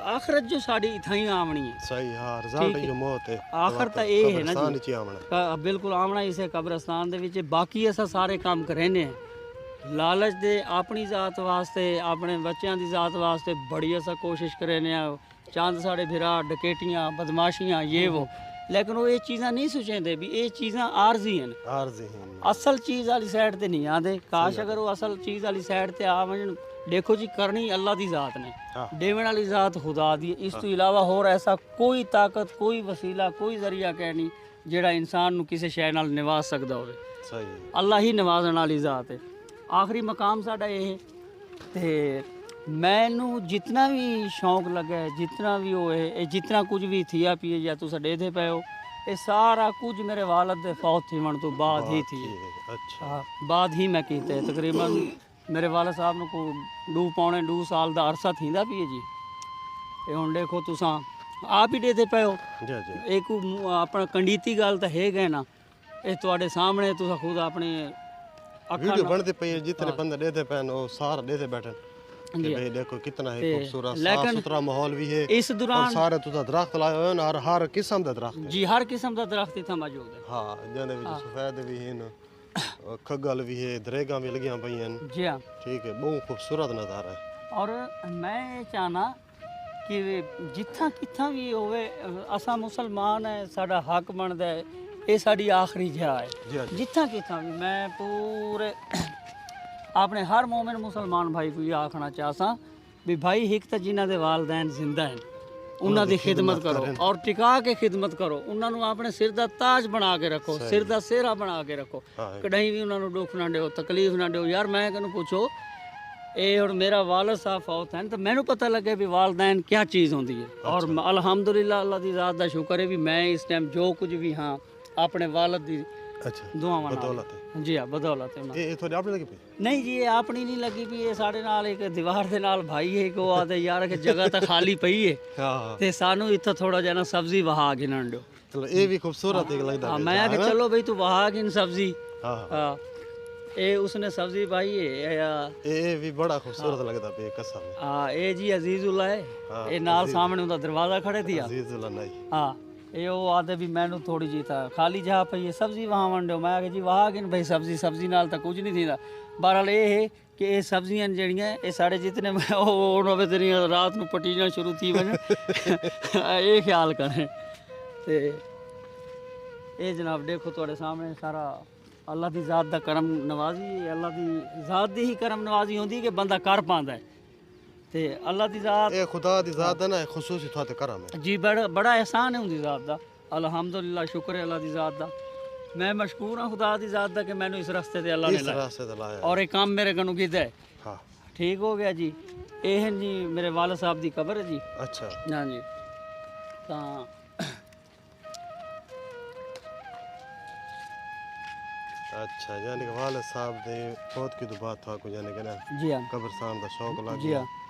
आखिरत जो साड़ी इत्थां ही आमनी है सही हां रिजल्ट जो मौत है आखिर तो ये है ना जी आमना बिल्कुल आमना इसे कब्रिस्तान दे विच बाकी असां सारे काम करेने हैं लालच दे अपनी जात वास्ते अपने बच्चों की जात वास्ते बड़ी असा कोशिश करेने चंद साढ़े फिरा डकैतियाँ बदमाशियाँ ये वो लेकिन वो ये चीज़ां नहीं सोचेंदे भी ये चीज़ां आरजी हैं असल चीज़ वाली साइड ते नहीं आते काश अगर वो असल चीज़ वाली साइड ते आ वजन देखो जी करनी अल्लाह की जात ने देवन वाली जात खुदा दी इस तो इलावा होर ऐसा कोई ताकत कोई वसीला कोई जरिया कह नहीं जेड़ा इंसान नू किसी शय नाल निवाज सकदा होवे सही अल्लाह ही निवाजण वाली जात है आखिरी मकाम साडा ये है ते मैनू जितना भी शौक लगा है जितना भी वो है जितना कुछ भी थिया पिए या तुस देते पे हो ये सारा कुछ मेरे वालद दे फौत थी मन तो बाद ही थी अच्छा बाद ही मैं कीते तकरीबन ਮੇਰੇ ਵਾਲਾ ਸਾਹਿਬ ਨੂੰ ਕੋ 2 ਸਾਲ ਦਾ ਅਰਸਾ ਥੀਂਦਾ ਵੀ ਹੈ ਜੀ। ਇਹ ਹੁਣ ਦੇਖੋ ਤੁਸੀਂ ਆਪ ਹੀ ਦੇਦੇ ਪਏ ਹੋ। ਜੀ ਜੀ ਇੱਕ ਆਪਣਾ ਕੰਡੀਤੀ ਗੱਲ ਤਾਂ ਹੈ ਗਏ ਨਾ, ਇਹ ਤੁਹਾਡੇ ਸਾਹਮਣੇ ਤੁਸੀਂ ਖੁਦ ਆਪਣੇ ਅੱਖਾਂ वीडियो ਨਾਲ बनते पे जितने बंदे देते पे वो सारा देते बैठे कि जी। भाई देखो कितना है ते खूबसूरत साफ लेकिन सुथरा माहौल भी है इस और दौरान सारे तुझा दरख्त लाए हुए हैं और हर किस्म का दरख्त है। जी हर किस्म का दरख्त इतना मौजूद है। हाँ जिन्हें भी सफेद भी हैं खगल भी है दरेगा भी लगियां पई हैं। जी हाँ। ठीक है बहुत खूबसूरत नज़ारा है। और मैं ये चाहना कि जिथा किथा भी होवे असा मुसलमान है, साडा हक बनता है, ये साडी आखिरी जहा है। जी हाँ जी जिथा किथा भी मैं पूरे अपने हर मोमिन मुसलमान भाई को ये आखना चाहसा भी भाई एक तो जिन्हों के वालदैन जिंदा हैं उन्हों की खिदमत करो और टिका के खिदमत करो, उन्होंने अपने सिर का ताज बना के रखो, सिर का सेहरा बना के रखो, हाँ कहीं भी उन्होंने दुख ना दो, तकलीफ ना दो। यार मैं कहूँ पूछो ये और मेरा वालद साहब फौत हैं तो मैंने पता लगे भी वालदैन क्या चीज़ होती है। और अल्हम्दुलिल्लाह अल्लाह की ज़ात का शुक्र है भी मैं इस टाइम जो कुछ भी हाँ अपने वालद की अच्छा दुआवां नाल बदौलत है। जी हाँ बदौलत है। ये थोड़ी आपने लगी पे नहीं जी ये अपनी नहीं लगी भी ये साढ़े नाल एक दीवार दे नाल भाई है को आदे यार कि जगह तो खाली पई है हाँ ते सानू इत्थे थोड़ा जिहा ना सब्जी वहा गिनन दो। चलो ये भी खूबसूरत है लगता हाँ है। मैं आखे चलो भाई तू वहा गिन सब्जी। हाँ हाँ ये उसने सब्जी भाई है ये भी बड़ा खूबसूरत लगता है कसम है। हाँ ये जी अजीजुल्ला है हाँ, ये नाल सामने उनका दरवाजा खड़े थी। अजीजुल्लाह नहीं हाँ ये वो आते भी मैनू थोड़ी जी था खाली जहाँ पई है सब्जी वहाँ वंडो मैं आखे जी वहा गिन भाई सब्जी सब्जी नाल तो कुछ नहीं थींदा। बहरहाल ये है कि ये सब्जियां जड़ियाँ ये साढ़े जितने होवे तेरियां रात नू पटीना शुरू थी वन ये ख्याल करें ते ये जनाब देखो थोड़े सामने सारा अल्लाह की ज़ात दा करम नवाजी अल्लाह की ज़ात दी ही करम नवाजी होंदी कि बंदा कर पांदा है ते अल्लाह की ज़ात ये खुदा दी ज़ात है ना खुसूसी थाते करम है। जी बड़ा एहसान है उनकी ज़ात दा अल्हम्दुलिल्लाह शुक्र है अल्लाह की ज़ात दा। मैं मशकूर हाँ खुदा की ज़ात दा कि मैनू इस रस्ते ते अल्लाह ने इस लाया रास्ते ते लाया और ये काम मेरे कनू कीता है। हाँ ठीक हो गया जी। ये है जी मेरे वाले साहब की कब्र है जी। अच्छा हाँ जी तो अच्छा यानी कि वाले साहब दे बहुत की तो बात था को यानी कि ना जी हाँ कब्रस्तान दा शौक लग जी गया हाँ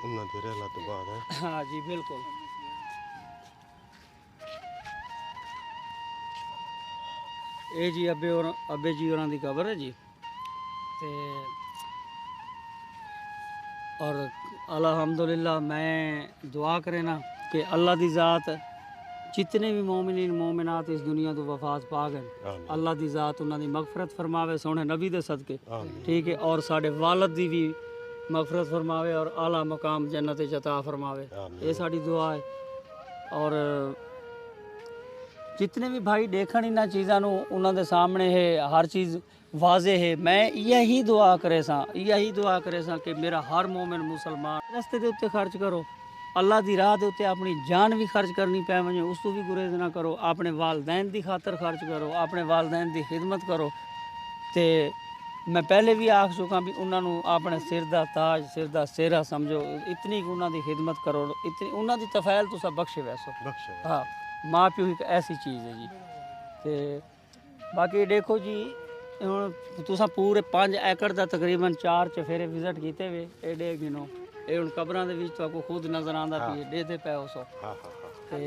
उन्हां दी रहला तो बाद है। हाँ जी बिल्कुल। ये जी अब्बे जी होरां दी कब्र है जी ते और अल्हम्दुलिल्लाह मैं दुआ करे ना कि अल्लाह दी ज़ात जितने भी मोमिनीन मोमिनात इस दुनिया तो वफात पा गए आमीन अल्लाह दी ज़ात उन्हां दी मगफरत फरमावे सोहने नबी दे सदके। आमीन ठीक है और साढ़े वालद दी भी मगफरत फरमावे और आला मकाम जन्नत च अता फरमावे आमीन ये साड़ी दुआ है। और जितने भी भाई देखण इन्हां चीज़ां नूं उन्हां दे सामने है हर चीज़ वाजे है मैं यही दुआ करे सां कि मेरा हर मोमिन मुसलमान रस्ते दे उत्ते खर्च करो अल्लाह दी राह दे उत्ते अपनी जान भी खर्च करनी पै वञे उस तो भी गुरेज ना करो अपने वालदैन दी खातर खर्च करो अपने वालदैन दी खिदमत करो। ते मैं पहले भी आख चुका भी उन्होंने अपने सिर दा ताज सिर दा सेहरा समझो इतनी उन्हों दी खिदमत करो इतनी उन्हों दी तफैल तुसा बख्शे वैसो। बख्शे हाँ माँ प्यो एक ऐसी चीज़ है जी। ते बाकी देखो जी हुण तुसां पूरे 5 एकड़ दा तकरीबन 4 चफेरे विजिट कीते वे एडे गिनो ये हुण कबरां दे विच तुहानू खुद नज़र आंदा भी देते पे सो हाँ हाँ हाँ ते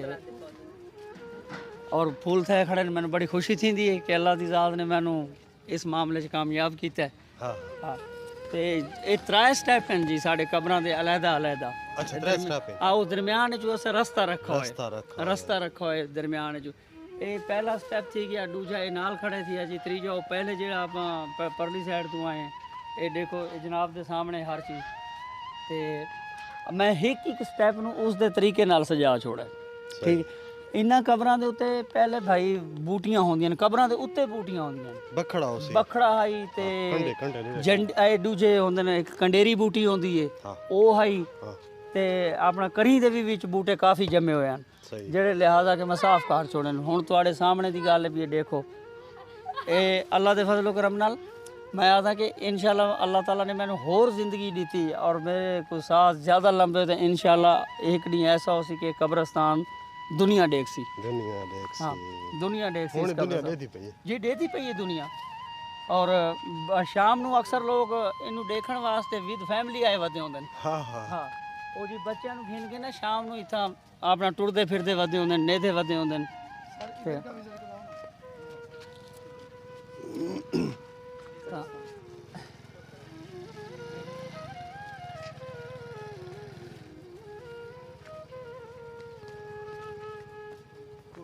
और फूल थे खड़े ने मैनू बड़ी खुशी थींदी है कि अल्लाह दी ज़ात ने मैनू इस मामले च कामयाब कीता है। हाँ हाँ ते ये 3 स्टैप हैं जी साढ़े कबरां दे अलहदा अलहदा। अच्छा 3 स्टेप है आओ दरम्यान जो अस रस्ता रखा रास्ता रखा है दरम्यान जो ये पहला स्टैप थी गया दूजा ये नाल खड़े थी जी तीजा वो पहले जो आप परली साइड तो आए हैं ये देखो ये जनाब के सामने हर चीज़ ते मैं एक स्टैप नूं उस दे तरीके नाल सजा छोड़ा ठीक इन्हां कबरां दे उत्ते पहले भाई बूटियां होंदियां ने कबरां दे उत्ते बूटियां होंदियां ने बखड़ा उसी बखड़ा हाई ते कंडे कंडे नहीं जंड ए दूजे होंदे ने एक कंडेरी बूटी होंदी है हाँ ਉਹ ਹਾਈ हाँ ਤੇ ਆਪਣਾ ਕਰੀ ਦੇ ਵੀ ਵਿੱਚ ਬੂਟੇ ਕਾਫੀ ਜੰਮੇ ਹੋਏ ਹਨ सही ਜਿਹੜੇ ਲਿਹਾਜ਼ਾ ਕਿ ਮੈਂ ਸਾਫ਼ ਕਰ ਛੋੜੇ ਨੇ ਹੁਣ ਤੁਹਾਡੇ ਸਾਹਮਣੇ ਦੀ ਗੱਲ ਵੀ ਇਹ ਦੇਖੋ ਇਹ ਅੱਲਾ ਦੇ ਫਜ਼ਲ ਕਰਮ ਨਾਲ मैं आता कि इंशाल्लाह अल्लाह ताला ने मैंने होर ज़िंदगी दी थी और मेरे को साथ ज़्यादा लंबे थे इंशाल्लाह एक दिन ऐसा हो सी कि कब्रस्तान दुनिया देख सी दुनिया देख हाँ सी दुनिया देख सी हुण इस दुनिया कब्रस्तान। देती पई है जी देती पई है दुनिया ਔਰ ਸ਼ਾਮ ਨੂੰ ਅਕਸਰ ਲੋਕ ਇਹਨੂੰ ਦੇਖਣ ਵਾਸਤੇ ਵਿਦ ਫੈਮਿਲੀ ਆਏ ਵਧੇ ਹੁੰਦੇ ਨੇ ਹਾਂ ਹਾਂ ਹਾਂ ਉਹ ਜੀ ਬੱਚਿਆਂ ਨੂੰ ਘਿਣ ਕੇ ਨਾ ਸ਼ਾਮ ਨੂੰ ਇੱਥਾਂ ਆਪਣਾ ਟੁਰਦੇ ਫਿਰਦੇ ਵਧੇ ਹੁੰਦੇ ਨੇ ਨੇਦੇ ਵਧੇ ਹੁੰਦੇ ਨੇ ਤੇ ਤਾਂ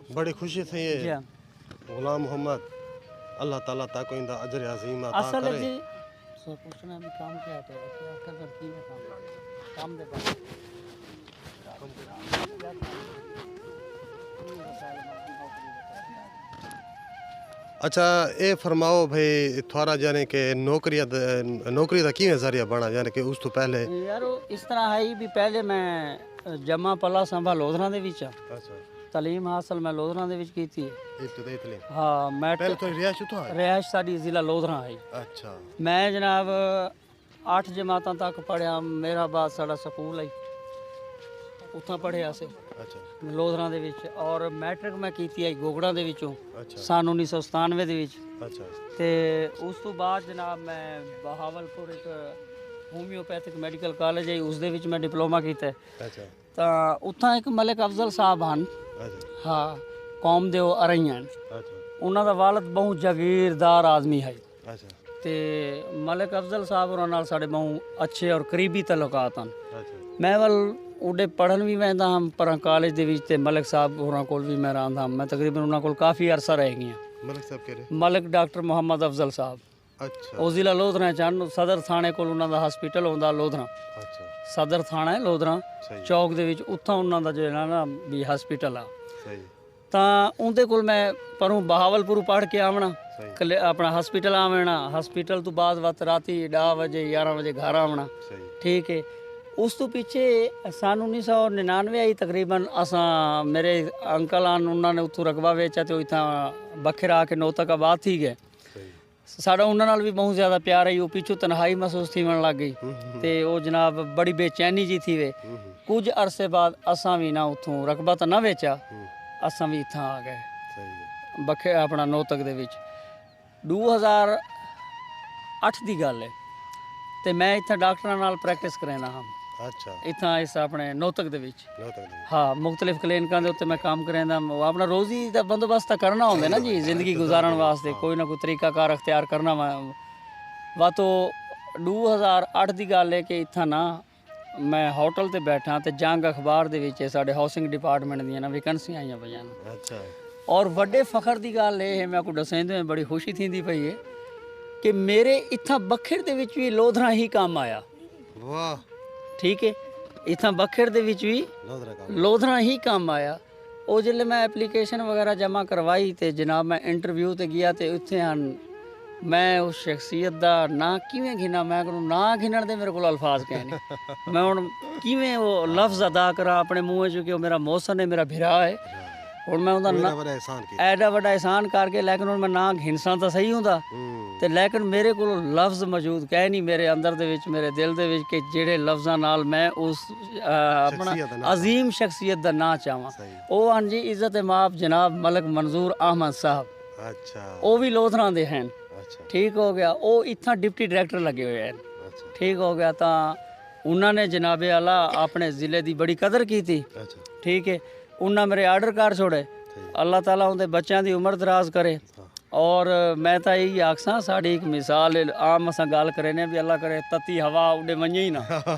बड़ी खुशी थी जी ये हाँ। गुलाम मोहम्मद अल्लाह ताला ताको इंदा अजर अजीम अता असल करे जी सो पूछना भी काम क्या है क्या कर की है काम दे बात अच्छा ये फरमाओ भाई थोड़ा जाने के नौकरी दा किवें जरिया बना जाने कि उस तो पहले यार इस तरह है ही भी पहले मैं जमा पला संभा लोधरा ਦੇ ਵਿੱਚ अच्छा ਤਾਲੀਮ ਹਾਸਲ ਮੈਂ ਲੋਧਰਾ ਦੇ ਵਿੱਚ ਕੀਤੀ ਹੈ इब्तदाई तालीम ਹਾਂ ਮੈਂ पहले तो रियाश तो है ਰਿਹਾਇਸ਼ ਸਾਡੀ ਜ਼ਿਲ੍ਹਾ ਲੋਧਰਾ ਹੈ अच्छा ਮੈਂ ਜਨਾਬ 8 ਜਮਾਤਾਂ ਤੱਕ ਪੜਿਆ ਮੇਰਾ ਬਾਦ ਸਾਡਾ ਸਕੂਲ ਹੈ ਉੱਥਾਂ ਪੜਿਆ ਸੀ अच्छा ਲੋਧਰਾ ਦੇ ਵਿੱਚ ਔਰ ਮੈਟ੍ਰਿਕ ਮੈਂ ਕੀਤੀ ਹੈ ਗੋਗੜਾ ਦੇ ਵਿੱਚੋਂ अच्छा ਸਨ 1997 ਦੇ ਵਿੱਚ अच्छा ਤੇ ਉਸ ਤੋਂ ਬਾਅਦ ਜਨਾਬ ਮੈਂ ਬਹਾਵਲਪੁਰ ਇੱਕ ਹੋਮਿਓਪੈਥਿਕ ਮੈਡੀਕਲ ਕਾਲਜ ਹੈ ਉਸ ਦੇ ਵਿੱਚ ਮੈਂ ਡਿਪਲੋਮਾ ਕੀਤਾ ਹੈ। अच्छा ਤਾਂ ਉੱਥਾਂ ਇੱਕ ਮਲਿਕ ਅਫਜ਼ਲ ਸਾਹਿਬ ਹਨ अच्छा ਹਾਂ ਕੌਮ ਦੇ ਉਹ ਅਰਈਆਂ अच्छा ਉਹਨਾਂ ਦਾ ਵਾਲਦ ਬਹੁਤ ਜਾਗੀਰਦਾਰ ਆਦਮੀ ਹੈ अच्छा ਤੇ ਮਲਿਕ ਅਫਜ਼ਲ ਸਾਹਿਬ ਉਹਨਾਂ ਨਾਲ ਸਾਡੇ ਬਹੁਤ ਅੱਛੇ ਔਰ ਕਰੀਬੀ ਤਾਲੁਕਾਤ ਹਨ अच्छा ਮੈਂ ਵੱਲ ਉਹਦੇ ਪੜ੍ਹਨ ਵੀ ਵੈਂਦਾ ਹਾਂ ਪਰ ਕਾਲਜ ਦੇ ਵਿੱਚ ਤੇ ਮਲਿਕ ਸਾਹਿਬ ਹੋਰਾਂ ਕੋਲ ਵੀ ਮੈਂ ਰਹਿੰਦਾ ਹਾਂ ਮੈਂ ਤਕਰੀਬਨ ਉਹਨਾਂ ਕੋਲ ਕਾਫੀ ਅਰਸਾ ਰਹਿ ਗਿਆ मलिक साहब कह रहे ਮਲਿਕ ਡਾਕਟਰ ਮੁਹੰਮਦ ਅਫਜ਼ਲ ਸਾਹਿਬ अच्छा ਉਹ ਜ਼ਿਲ੍ਹਾ ਲੋਧਰਾ ਚੰਨ ਸਦਰ ਥਾਣੇ ਕੋਲ ਉਹਨਾਂ ਦਾ ਹਸਪੀਟਲ ਹੁੰਦਾ ਲੋਧਰਾ अच्छा ਸਦਰ ਥਾਣਾ ਹੈ ਲੋਧਰਾ सही ਚੌਕ ਦੇ ਵਿੱਚ ਉੱਥੋਂ ਉਹਨਾਂ ਦਾ ਜਿਹੜਾ ਨਾ ਵੀ ਹਸਪੀਟਲ ਆ सही ਤਾਂ ਉਹਦੇ ਕੋਲ ਮੈਂ ਪਰੋਂ ਬਹਾਵਲਪੁਰ ਪੜ੍ਹ ਕੇ ਆਵਣਾ सही ਆਪਣਾ ਹਸਪੀਟਲ ਆਵਣਾ ਹਸਪੀਟਲ ਤੋਂ ਬਾਅਦ ਵਤ ਰਾਤੀ 10 ਵਜੇ 11 ਵਜੇ ਘਰ ਆਵਣਾ सही ਠੀਕ ਹੈ ਉਸ ਤੋਂ ਪਿੱਛੇ ਸਨ 1999 ਆਈ ਤਕਰੀਬਨ ਅਸਾਂ ਮੇਰੇ ਅੰਕਲ ਹਨ ਉਹਨਾਂ ਨੇ ਉੱਥੋਂ ਰਕਬਾ ਵੇਚਿਆ ਤੇ ਉਹ ਇੱਥਾਂ ਬਖਰ ਆ ਕੇ ਨੌਤਕ ਆਬਾਦ ਥੀ ਗਏ सही ਸਾਡਾ ਉਹਨਾਂ ਨਾਲ ਵੀ ਬਹੁਤ ਜ਼ਿਆਦਾ ਪਿਆਰ ਹੈ ਉਹ ਪਿੱਛੋਂ ਤਨਹਾਈ ਮਹਿਸੂਸ ਥੀਵਣ ਲੱਗ ਗਈ ਤੇ ਉਹ ਜਨਾਬ ਬੜੀ ਬੇਚੈਨੀ ਜੀ ਥੀ ਵੇ ਕੁਝ ਅਰਸੇ ਬਾਅਦ ਅਸਾਂ ਵੀ ਨਾ ਉੱਥੋਂ ਰਕਬਾ ਤਾਂ ਨਾ ਵੇਚਿਆ ਅਸਾਂ ਵੀ ਇੱਥਾਂ ਆ ਗਏ सही ਬਖੇ ਆਪਣਾ ਨੌਤਕ ਦੇ ਵਿੱਚ 2008 ਦੀ ਗੱਲ ਹੈ ਤੇ ਮੈਂ ਇੱਥੇ ਡਾਕਟਰਾਂ ਨਾਲ ਪ੍ਰੈਕਟਿਸ ਕਰਨਾ ਹਾਂ अच्छा ਇੱਥਾਂ ਇਸ ਆਪਣੇ ਨੌਤਕ ਦੇ ਵਿੱਚ लो तक नहीं ਹਾਂ ਮੁxtਲਿਫ ਕਲੀਨਿਕਾਂ ਦੇ ਉੱਤੇ ਮੈਂ ਕੰਮ ਕਰਦਾ ਆਪਣਾ ਰੋਜ਼ੀ ਦਾ ਬੰਦੋਬਸਤ ਤਾਂ ਕਰਨਾ ਹੁੰਦਾ ਨਾ ਜੀ ਜ਼ਿੰਦਗੀ ਗੁਜ਼ਾਰਨ ਵਾਸਤੇ ਕੋਈ ਨਾ ਕੋਈ ਤਰੀਕਾਕਾਰ ਅਖਤਿਆਰ ਕਰਨਾ ਵਾ ਤੋ 2008 ਦੀ ਗੱਲ ਹੈ ਕਿ ਇੱਥਾਂ ਨਾ ਮੈਂ ਹੋਟਲ ਤੇ ਬੈਠਾ ਤੇ ਜੰਗ ਅਖਬਾਰ ਦੇ ਵਿੱਚ ਸਾਡੇ ਹਾਊਸਿੰਗ ਡਿਪਾਰਟਮੈਂਟ ਦੀਆਂ ਨਾ ਵੈਕੈਂਸੀਆਂ ਆਈਆਂ ਪਈਆਂ ਨੇ अच्छा ਔਰ ਵੱਡੇ ਫਖਰ ਦੀ ਗੱਲ ਇਹ ਹੈ ਮੈਂ ਕੋ ਦੱਸੈਂਦੇ ਬੜੀ ਖੁਸ਼ੀ ਥੀਂਦੀ ਪਈ ਹੈ ਕਿ ਮੇਰੇ ਇੱਥਾਂ ਬਖਰ ਦੇ ਵਿੱਚ ਵੀ ਲੋਧਰਾ ਹੀ ਕੰਮ ਆਇਆ वाह ਠੀਕ ਹੈ ਇੱਥਾਂ ਬਖਰ ਦੇ ਵਿੱਚ ਵੀ लोधरा का ਲੋਧਰਾ ਹੀ ਕੰਮ ਆਇਆ ਉਹ ਜਿਹੜੇ ਮੈਂ ਐਪਲੀਕੇਸ਼ਨ ਵਗੈਰਾ ਜਮ੍ਹਾਂ ਕਰਵਾਈ ਤੇ ਜਨਾਬ ਮੈਂ ਇੰਟਰਵਿਊ ਤੇ ਗਿਆ ਤੇ ਉੱਥੇ ਹਨ ਮੈਂ ਉਸ ਸ਼ਖਸੀਅਤ ਦਾ ਨਾਂ ਕਿਵੇਂ ਗਿਣਾ ਮੈਂ ਕੋਲ ਨਾਂ ਗਿਣਨ ਦੇ ਮੇਰੇ ਕੋਲ ਅਲਫਾਜ਼ ਕਹੇ ਨਹੀਂ ਮੈਂ ਹੁਣ ਕਿਵੇਂ ਉਹ ਲਫ਼ਜ਼ ਅਦਾ ਕਰਾਂ ਆਪਣੇ ਮੂੰਹ 'ਚ ਕਿ ਉਹ ਮੇਰਾ ਮੌਸਨ ਹੈ ਮੇਰਾ ਭਰਾ ਹੈ ਹੁਣ ਮੈਂ ਉਹਦਾ मेरा ਨਾਂ बड़ा एहसान की ਐਡਾ ਵੱਡਾ ਇਹਸਾਨ ਕਰਕੇ ਲੇਕਿਨ ਹੁਣ ਮੈਂ ਨਾਂ ਘਿਣਸਾਂ ਤਾਂ ਸਹੀ ਹੁੰਦਾ ਤੇ ਲੇਕਿਨ ਮੇਰੇ ਕੋਲ ਲਫ਼ਜ਼ ਮੌਜੂਦ ਕਹਿ ਨਹੀਂ ਮੇਰੇ ਅੰਦਰ ਦੇ ਵਿੱਚ ਮੇਰੇ ਦਿਲ ਦੇ ਵਿੱਚ ਕਿ ਜਿਹੜੇ ਲਫ਼ਜ਼ਾਂ ਨਾਲ ਮੈਂ ਉਸ ਆਪਣਾ ਸ਼ਖਸੀਅਤ ਦਾ ਨਾਂ ਅਜ਼ੀਮ ਸ਼ਖਸੀਅਤ ਦਾ ਨਾਂ ਚਾਹਾਂ सही ਉਹ ਹਨ ਜੀ ਇੱਜ਼ਤ ਮਾਫ ਜਨਾਬ ਮਲਕ ਮਨਜ਼ੂਰ ਅਹਿਮਦ ਸਾਹਿਬ अच्छा ਉਹ ਵੀ ਲੋਧਰਾਂ ਦੇ ਹਨ अच्छा ਠੀਕ ਹੋ ਗਿਆ ਉਹ ਇੱਥਾਂ ਡਿਪਟੀ ਡਾਇਰੈਕਟਰ ਲੱਗੇ ਹੋਏ ਹਨ अच्छा ਠੀਕ ਹੋ ਗਿਆ ਤਾਂ ਉਹਨਾਂ ਨੇ ਜਨਾਬੇ ਆਲਾ ਆਪਣੇ ਜ਼ਿਲ੍ਹੇ ਦੀ ਬੜੀ ਕਦਰ ਕੀਤੀ अच्छा ਠੀਕ ਹੈ ਉਹਨਾਂ ਮੇਰੇ ਆਰਡਰ ਕਰ ਛੋੜੇ ਅੱਲਾਹ ਤਾਲਾ ਉਹਦੇ ਬੱਚਿਆਂ ਦੀ ਉਮਰ ਦਰਾਜ਼ ਕਰੇ ਔਰ ਮੈਂ ਤਾਂ ਇਹੀ ਆਖਸਾਂ ਸਾਡੀ ਇੱਕ ਮਿਸਾਲ ਆਮ ਅਸਾਂ ਗੱਲ ਕਰੇ ਨੇ ਵੀ ਅੱਲਾਹ ਕਰੇ ਤਤੀ ਹਵਾ ਉੱਡੇ ਵੰਜੇ ਹੀ ਨਾ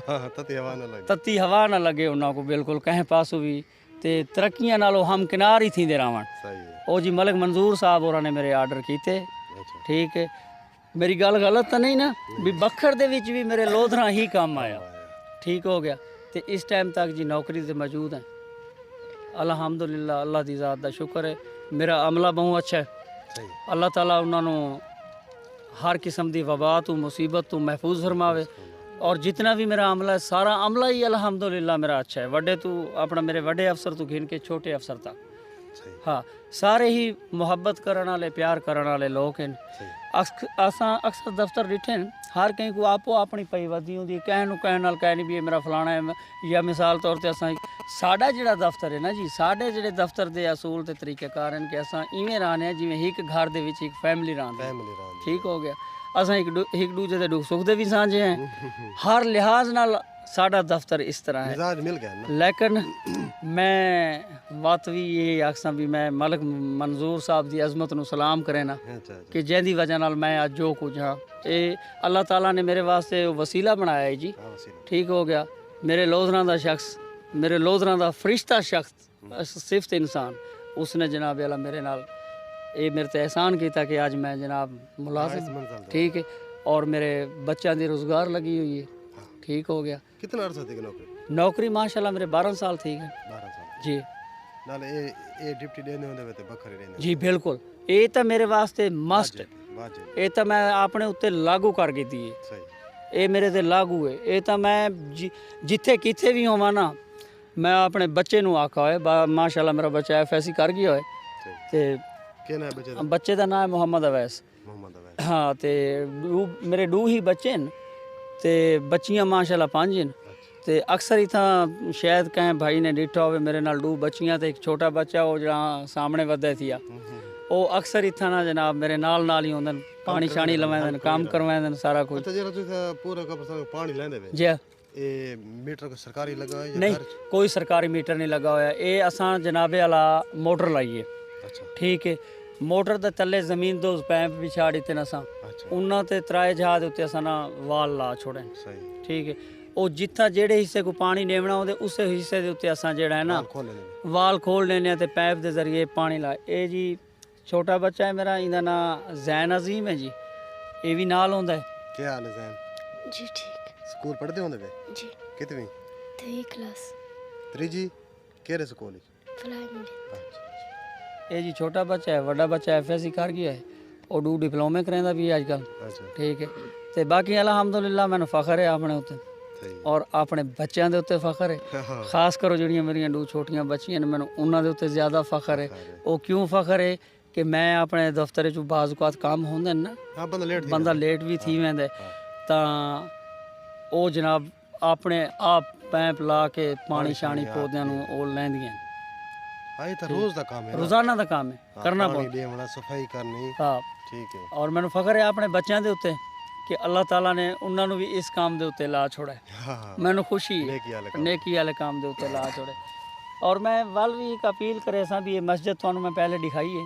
तती हवा न लगे ਤਤੀ ਹਵਾ ਨਾ ਲੱਗੇ ਉਹਨਾਂ ਕੋ ਬਿਲਕੁਲ ਕਹੀਂ ਪਾਸੋਂ ਵੀ ਤੇ ਤਰੱਕੀਆਂ ਨਾਲੋਂ ਹਮਕਿਨਾਰ ਹੀ ਥੀਂਦੇ ਰਹਿਣ सही है ਉਹ ਜੀ ਮਲਕ ਮਨਜ਼ੂਰ ਸਾਹਿਬ ਹੋਰਾਂ ਨੇ ਮੇਰੇ ਆਰਡਰ ਕੀਤੇ अच्छा ਠੀਕ ਹੈ ਮੇਰੀ ਗੱਲ ਗਲਤ ਤਾਂ ਨਹੀਂ ਨਾ ਵੀ ਬਖਰ ਦੇ ਵਿੱਚ ਵੀ ਮੇਰੇ ਲੋਧਰਾ ਹੀ ਕੰਮ ਆਇਆ ਠੀਕ ਹੋ ਗਿਆ ਤੇ ਇਸ ਟਾਈਮ ਤੱਕ ਜੀ ਨੌਕਰੀ ਤੇ ਮੌਜੂਦ ਹੈ ਅਲਹਮਦੁਲਿਲਾ ਅੱਲਾਹ ਦੀ ਜ਼ਾਤ ਦਾ ਸ਼ੁਕਰ ਹੈ ਮੇਰਾ ਅਮਲਾ ਬਹੁਤ ਅੱਛਾ ਹੈ सही ਅੱਲਾਹ ਤਾਲਾ ਉਹਨਾਂ ਨੂੰ ਹਰ ਕਿਸਮ ਦੀ ਵਬਾ ਤੋਂ ਮੁਸੀਬਤ ਤੋਂ ਮਹਿਫੂਜ਼ ਫਰਮਾਵੇ ਔਰ ਜਿਤਨਾ ਵੀ ਮੇਰਾ ਅਮਲਾ ਹੈ ਸਾਰਾ ਅਮਲਾ ਹੀ ਅਲਹਮਦੁਲਿਲਾ ਮੇਰਾ ਅੱਛਾ ਹੈ ਵੱਡੇ ਤੋਂ ਆਪਣਾ ਮੇਰੇ ਵੱਡੇ ਅਫਸਰ ਤੋਂ ਘਿਣ ਕੇ ਛੋਟੇ ਅਫਸਰ ਤੱਕ ਸਹੀ ਹਾਂ ਸਾਰੇ ਹੀ ਮੁਹੱਬਤ ਕਰਨ ਵਾਲੇ ਪਿਆਰ ਕਰਨ ਵਾਲੇ ਲੋਕ ਹਨ ਸਹੀ ਅਸਾਂ ਅਕਸਰ ਦਫ਼ਤਰ ਡਿੱਠੇ ਨੇ ਹਰ ਕहीं ਕੋ ਆਪੋ ਆਪਣੀ ਪਈ ਵਧੀ ਹੁੰਦੀ ਕਹਿਣ ਨੂੰ ਕਹਿਣ ਨਾਲ ਕਹਿ ਨਹੀਂ ਵੀ ਇਹ ਮੇਰਾ ਫਲਾਣਾ ਹੈ ਜਾਂ ਮਿਸਾਲ ਤੌਰ ਤੇ ਅਸਾਂ ਸਾਡਾ ਜਿਹੜਾ ਦਫ਼ਤਰ ਹੈ ਨਾ ਜੀ ਸਾਡੇ ਜਿਹੜੇ ਦਫ਼ਤਰ ਦੇ ਅਸੂਲ ਤੇ ਤਰੀਕੇਕਾਰ ਹਨ ਕਿ ਅਸਾਂ ਇਵੇਂ ਰਹਿੰਦੇ ਹਾਂ ਜਿਵੇਂ ਇੱਕ ਘਰ ਦੇ ਵਿੱਚ ਇੱਕ ਫੈਮਿਲੀ ਰਹਿੰਦੀ ਫੈਮਿਲੀ ਰਾਂਦ ਠੀਕ ਹੋ ਗਿਆ ਅਸਾਂ ਇੱਕ ਦੂਜੇ ਦੇ ਦੁੱਖ ਸੁੱਖ ਦੇ ਵੀ ਸਾਂਝੇ ਹਾਂ ਹਰ ਲਿਹਾਜ਼ ਨਾਲ ਸਾਡਾ ਦਫ਼ਤਰ ਇਸ ਤਰ੍ਹਾਂ ਹੈ ਮਿਜ਼ਾਜ ਮਿਲ ਗਿਆ ਨਾ लेकिन मैं बात भी ये आखसा भी मैं मलक मंजूर साहब की अजमत ਨੂੰ सलाम करे ना ਅੱਛਾ कि जिंदी वजह नाल मैं अज जो कुछ हाँ ये अल्लाह ताला ने मेरे वास्ते वसीला बनाया है जी ਹਾਂ ਵਸੀਲਾ ठीक हो गया मेरे लोधरां दा शख्स मेरे लोधरां दा फरिश्ता शख्स सिफत इंसान उसने जनाब अल्लाह मेरे नाल ये मेरे ते एहसान किया कि आज मैं जनाब मुलाजिम ਮੰਜ਼ਲ ਦਾ ठीक है और मेरे बच्चों की रोज़गार लगी हुई है ठीक हो गया ਕਿੰਨਾ ਅਰਸਾ ਦੀ ਨੌਕਰੀ नौकरी माशाल्लाह मेरे 12 साल थी गए 12 ਸਾਲ जी ਨਾਲ ਇਹ ਡਿਪਟੀ ਦੇਣੇ ਹੁੰਦੇ ਵੇ ਤੇ ਵੱਖਰੇ ਰਹਿੰਦੇ ਜੀ ਬਿਲਕੁਲ ਇਹ ਤਾਂ ਮੇਰੇ ਵਾਸਤੇ ਮਸਟ ਵਾਜਬ ਇਹ ਤਾਂ ਮੈਂ ਆਪਣੇ ਉੱਤੇ ਲਾਗੂ ਕਰ ਦਿੱਤੀ ਹੈ ਸਹੀ ਇਹ ਮੇਰੇ ਤੇ ਲਾਗੂ ਹੈ ਇਹ ਤਾਂ ਮੈਂ ਜਿੱਥੇ ਕਿੱਥੇ ਵੀ ਹੋਵਾਂ ਨਾ ਮੈਂ ਆਪਣੇ ਬੱਚੇ ਨੂੰ ਆਖਾ ਹੋਏ ਮਾਸ਼ਾਅੱਲਾ ਮੇਰਾ ਬੱਚਾ ਐਫਐਸਸੀ ਕਰ ਗਿਆ ਹੋਏ ਸਹੀ ਤੇ ਕਿਹਨਾਂ ਹੈ ਬੱਚੇ ਦਾ ਬੱਚੇ ਦਾ ਨਾਮ ਹੈ ਮੁਹੰਮਦ ਅਵੈਸ ਮੁਹੰਮਦ ਅਵੈਸ ਹਾਂ ਤੇ ਮੇਰੇ ਦੋ ਹੀ ਬੱਚੇ ਨੇ ਤੇ ਬੱਚੀਆਂ ਮਾਸ਼ਾਅੱਲਾ 5 ਨੇ ਤੇ ਅਕਸਰ ਇਥਾਂ ਸ਼ਾਇਦ ਕਹੇ ਭਾਈ ਨੇ ਡਿੱਠਾ ਹੋਵੇ ਮੇਰੇ ਨਾਲ ਦੋ ਬੱਚੀਆਂ ਤੇ ਇੱਕ ਛੋਟਾ ਬੱਚਾ ਉਹ ਜਿਹੜਾ ਸਾਹਮਣੇ ਵੱਧਿਆ ਸੀ ਉਹ ਅਕਸਰ ਇਥਾਂ ਨਾ ਜਨਾਬ ਮੇਰੇ ਨਾਲ ਹੀ ਹੁੰਦੇ ਨੇ ਪਾਣੀ ਛਾਣੀ ਲਵਾਉਂਦੇ ਨੇ ਕੰਮ ਕਰਵਾਉਂਦੇ ਨੇ ਸਾਰਾ ਕੁਝ ਅੱਛਾ ਜਿਹੜਾ ਤੁਸੀਂ ਪੂਰਾ ਕਬਰਸਤਾਨ ਪਾਣੀ ਲੈਂਦੇ ਵੇ ਜੀ ਇਹ ਮੀਟਰ ਸਰਕਾਰੀ ਲੱਗਾ ਹੈ ਜਾਂ ਨਹੀਂ ਘਰ 'ਚ? ਕੋਈ ਸਰਕਾਰੀ ਮੀਟਰ ਨਹੀਂ ਲੱਗਾ ਹੋਇਆ ਇਹ ਅਸਾਂ ਜਨਾਬੇ ਵਾਲਾ ਮੋਟਰ ਲਾਈਏ ਅੱਛਾ ਠੀਕ ਹੈ ਮੋਟਰ ਦੇ ਥੱਲੇ ਜ਼ਮੀਨ ਤੋਂ ਪੈਪ ਵਿਛਾ ਦਿੱਤੇ ਨਾ ਅਸਾਂ ਅੱਛਾ ਉਹਨਾਂ ਤੇ ਤਰਾਏ ਜਹਾਜ਼ ਉੱਤੇ ਅਸਾਂ ਨਾ ਵਾਲ ਲਾ ਛੋੜੇ ਸਹੀ ਠੀਕ ਹੈ ਉਹ ਜਿੱਥਾ ਜਿਹੜੇ ਹਿੱਸੇ ਕੋ ਪਾਣੀ ਨੇਵਣਾ ਉਹਦੇ ਉਸੇ ਹਿੱਸੇ ਦੇ ਉੱਤੇ ਅਸਾਂ ਜਿਹੜਾ ਹੈ ਨਾ ਖੋਲੇ ਨੇ ਵਾਲ ਖੋਲ ਲੈਨੇ ਆ ਤੇ ਪੈਪ ਦੇ ਜ਼ਰੀਏ ਪਾਣੀ ਲਾ ਇਹ ਜੀ ਛੋਟਾ ਬੱਚਾ ਹੈ ਮੇਰਾ ਇਹਦਾ ਨਾਂ ਜ਼ੈਨ ਅਜ਼ੀਮ ਹੈ ਜੀ ਇਹ ਵੀ ਨਾਲ ਹੁੰਦਾ ਹੈ ਕੀ ਹਾਲ ਹੈ ਜ਼ੈਨ जी ठीक ਸਕੂਲ ਪੜ੍ਹਦੇ ਹੁੰਦੇ ਵੇ जी ਕਿਤਵੀਂ 3 क्लास ਤੀਜੀ ਕਿਹੜੇ ਸਕੂਲ ਵਿੱਚ फलाई मीडियम ਅੱਛਾ ਇਹ ਜੀ ਛੋਟਾ ਬੱਚਾ ਹੈ ਵੱਡਾ ਬੱਚਾ ਐਫਐਸਸੀ ਕਰ ਗਿਆ ਹੈ ਉਹ ਡੂ ਡਿਪਲੋਮੇ ਕਰਾਂਦਾ ਵੀ ਅੱਜ ਕੱਲ ਅੱਛਾ ਠੀਕ ਹੈ ਤੇ ਬਾਕੀ ਅਲਹਮਦੁਲਿਲਾ ਮੈਨੂੰ ਫਖਰ ਹੈ ਆਪਣੇ ਉੱਤੇ ਸਹੀ ਔਰ ਆਪਣੇ ਬੱਚਿਆਂ ਦੇ ਉੱਤੇ ਫਖਰ ਹੈ ਹਾਂ ਖਾਸ ਕਰੋ ਜਿਹੜੀਆਂ ਮੇਰੀਆਂ ਦੋ ਛੋਟੀਆਂ ਬੱਚੀਆਂ ਨੇ ਮੈਨੂੰ ਉਹਨਾਂ ਦੇ ਉੱਤੇ ਜ਼ਿਆਦਾ ਫਖਰ ਹੈ ਉਹ ਕਿਉਂ ਫਖਰ ਹੈ ਕਿ ਮੈਂ ਆਪਣੇ ਦਫ਼ਤਰ 'ਚ ਬਾਜ਼ ਔਕਾਤ ਕੰਮ ਹੁੰਦੇ ਨੇ ਨਾ ਹਾਂ ਬੰਦਾ ਲੇਟ ਵੀ ਥੀ ਵੈਂਦਾ ਹੈ, ਤਾਂ ਉਹ ਜਨਾਬ ਆਪਣੇ ਆਪ ਪੈਪ ਲਾ ਕੇ ਪਾਣੀ ਸ਼ਾਣੀ ਪੌਦਿਆਂ ਨੂੰ ਉਹ ਲੈਂਦੀਆਂ ਨੇ। ਹਾਂ ਇਹ ਤਾਂ ਰੋਜ਼ ਦਾ ਕੰਮ ਹੈ ਨਾ ਰੋਜ਼ਾਨਾ ਦਾ ਕੰਮ ਹੈ ਕਰਨਾ ਪਾਣੀ ਪਊ ਦੇਵਣਾ ਸਫਾਈ ਕਰਨੀ ਹਾਂ ਠੀਕ ਹੈ ਔਰ ਮੈਨੂੰ ਫਖਰ ਹੈ ਆਪਣੇ ਬੱਚਿਆਂ ਦੇ ਉੱਤੇ ਕਿ ਅੱਲਾਹ ਤਾਲਾ ਨੇ ਉਹਨਾਂ ਨੂੰ ਵੀ ਇਸ ਕੰਮ ਦੇ ਉੱਤੇ ਲਾ ਛੋੜਾ ਹੈ। ਹਾਂ ਮੈਨੂੰ ਖੁਸ਼ੀ ਹੈ ਨੇਕੀ ਵਾਲੇ ਕੰਮ नेकी वाले काम दे उत्ते ला छोड़े और मैं वल भी एक अपील करे सा भी ये मस्जिद थानू मैं पहले दिखाई है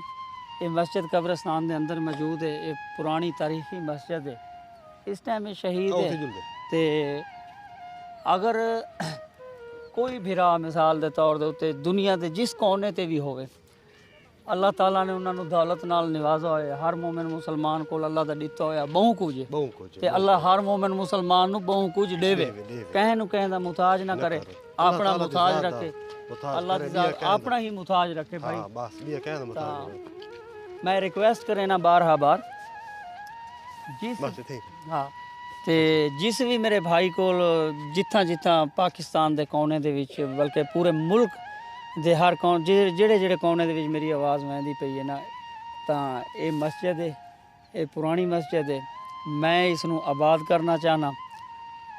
ये मस्जिद कब्रिस्तान दे अंदर मौजूद है ये पुरानी तारीखी मस्जिद है इस टाइम ये शहीद ਉੱਥੇ है ਜੁਲਦੇ ते अगर कोई भिरा मिसाल दे तौर दे उत्ते दुनिया दे जिस कोने ते भी होवे अल्लाह ताला ने उन्होंने दौलत नाल निवाजा होया हर मोमिन मुसलमान को अल्लाह दा दिता होया बहु कुछ है ਬਹੁ ਕੁਝ ਤੇ ਅੱਲਾ ਹਰ ਮੂਮਨ ਮੁਸਲਮਾਨ ਨੂੰ ਬਹੁ ਕੁਝ ਦੇਵੇ ਕਹਿਣ ਨੂੰ ਕਹਿਣ ਦਾ ਮੁਤਾਜ ਨਾ ਕਰੇ ਆਪਣਾ ਮੁਤਾਜ ਰੱਖੇ ਅੱਲਾਹ ਦੀ ਜ਼ਾਤ ਆਪਣਾ ਹੀ ਮੁਤਾਜ ਰੱਖੇ ਭਾਈ ਹਾਂ ਬਸ ਵੀ ਇਹ ਕਹਿਣ ਦਾ ਮਤਲਬ ਮੈਂ ਰਿਕੁਐਸਟ ਕਰੇ ਨਾ ਬਾਰ ਜਿਸ ਬਸ ਇੱਥੇ ਹਾਂ ਤੇ ਜਿਸ ਵੀ ਮੇਰੇ ਭਾਈ ਕੋਲ ਜਿੱਥਾਂ ਜਿੱਥਾਂ ਪਾਕਿਸਤਾਨ ਦੇ ਕੋਨੇ ਦੇ ਵਿੱਚ ਬਲਕਿ ਪੂਰੇ ਮੁਲਕ ਦੇ ਹਰ ਕੋਨ ਜਿਹੜੇ ਕੋਨੇ ਦੇ ਵਿੱਚ ਮੇਰੀ ਆਵਾਜ਼ ਵਹਿੰਦੀ ਪਈ ਹੈ ਨਾ ਤਾਂ ਇਹ ਮਸਜਿਦ ਹੈ ਇਹ ਪੁਰਾਣੀ ਮਸਜਿਦ ਹੈ ਮੈਂ ਇਸ ਨੂੰ ਆਬਾਦ ਕਰਨਾ ਚਾਹਨਾ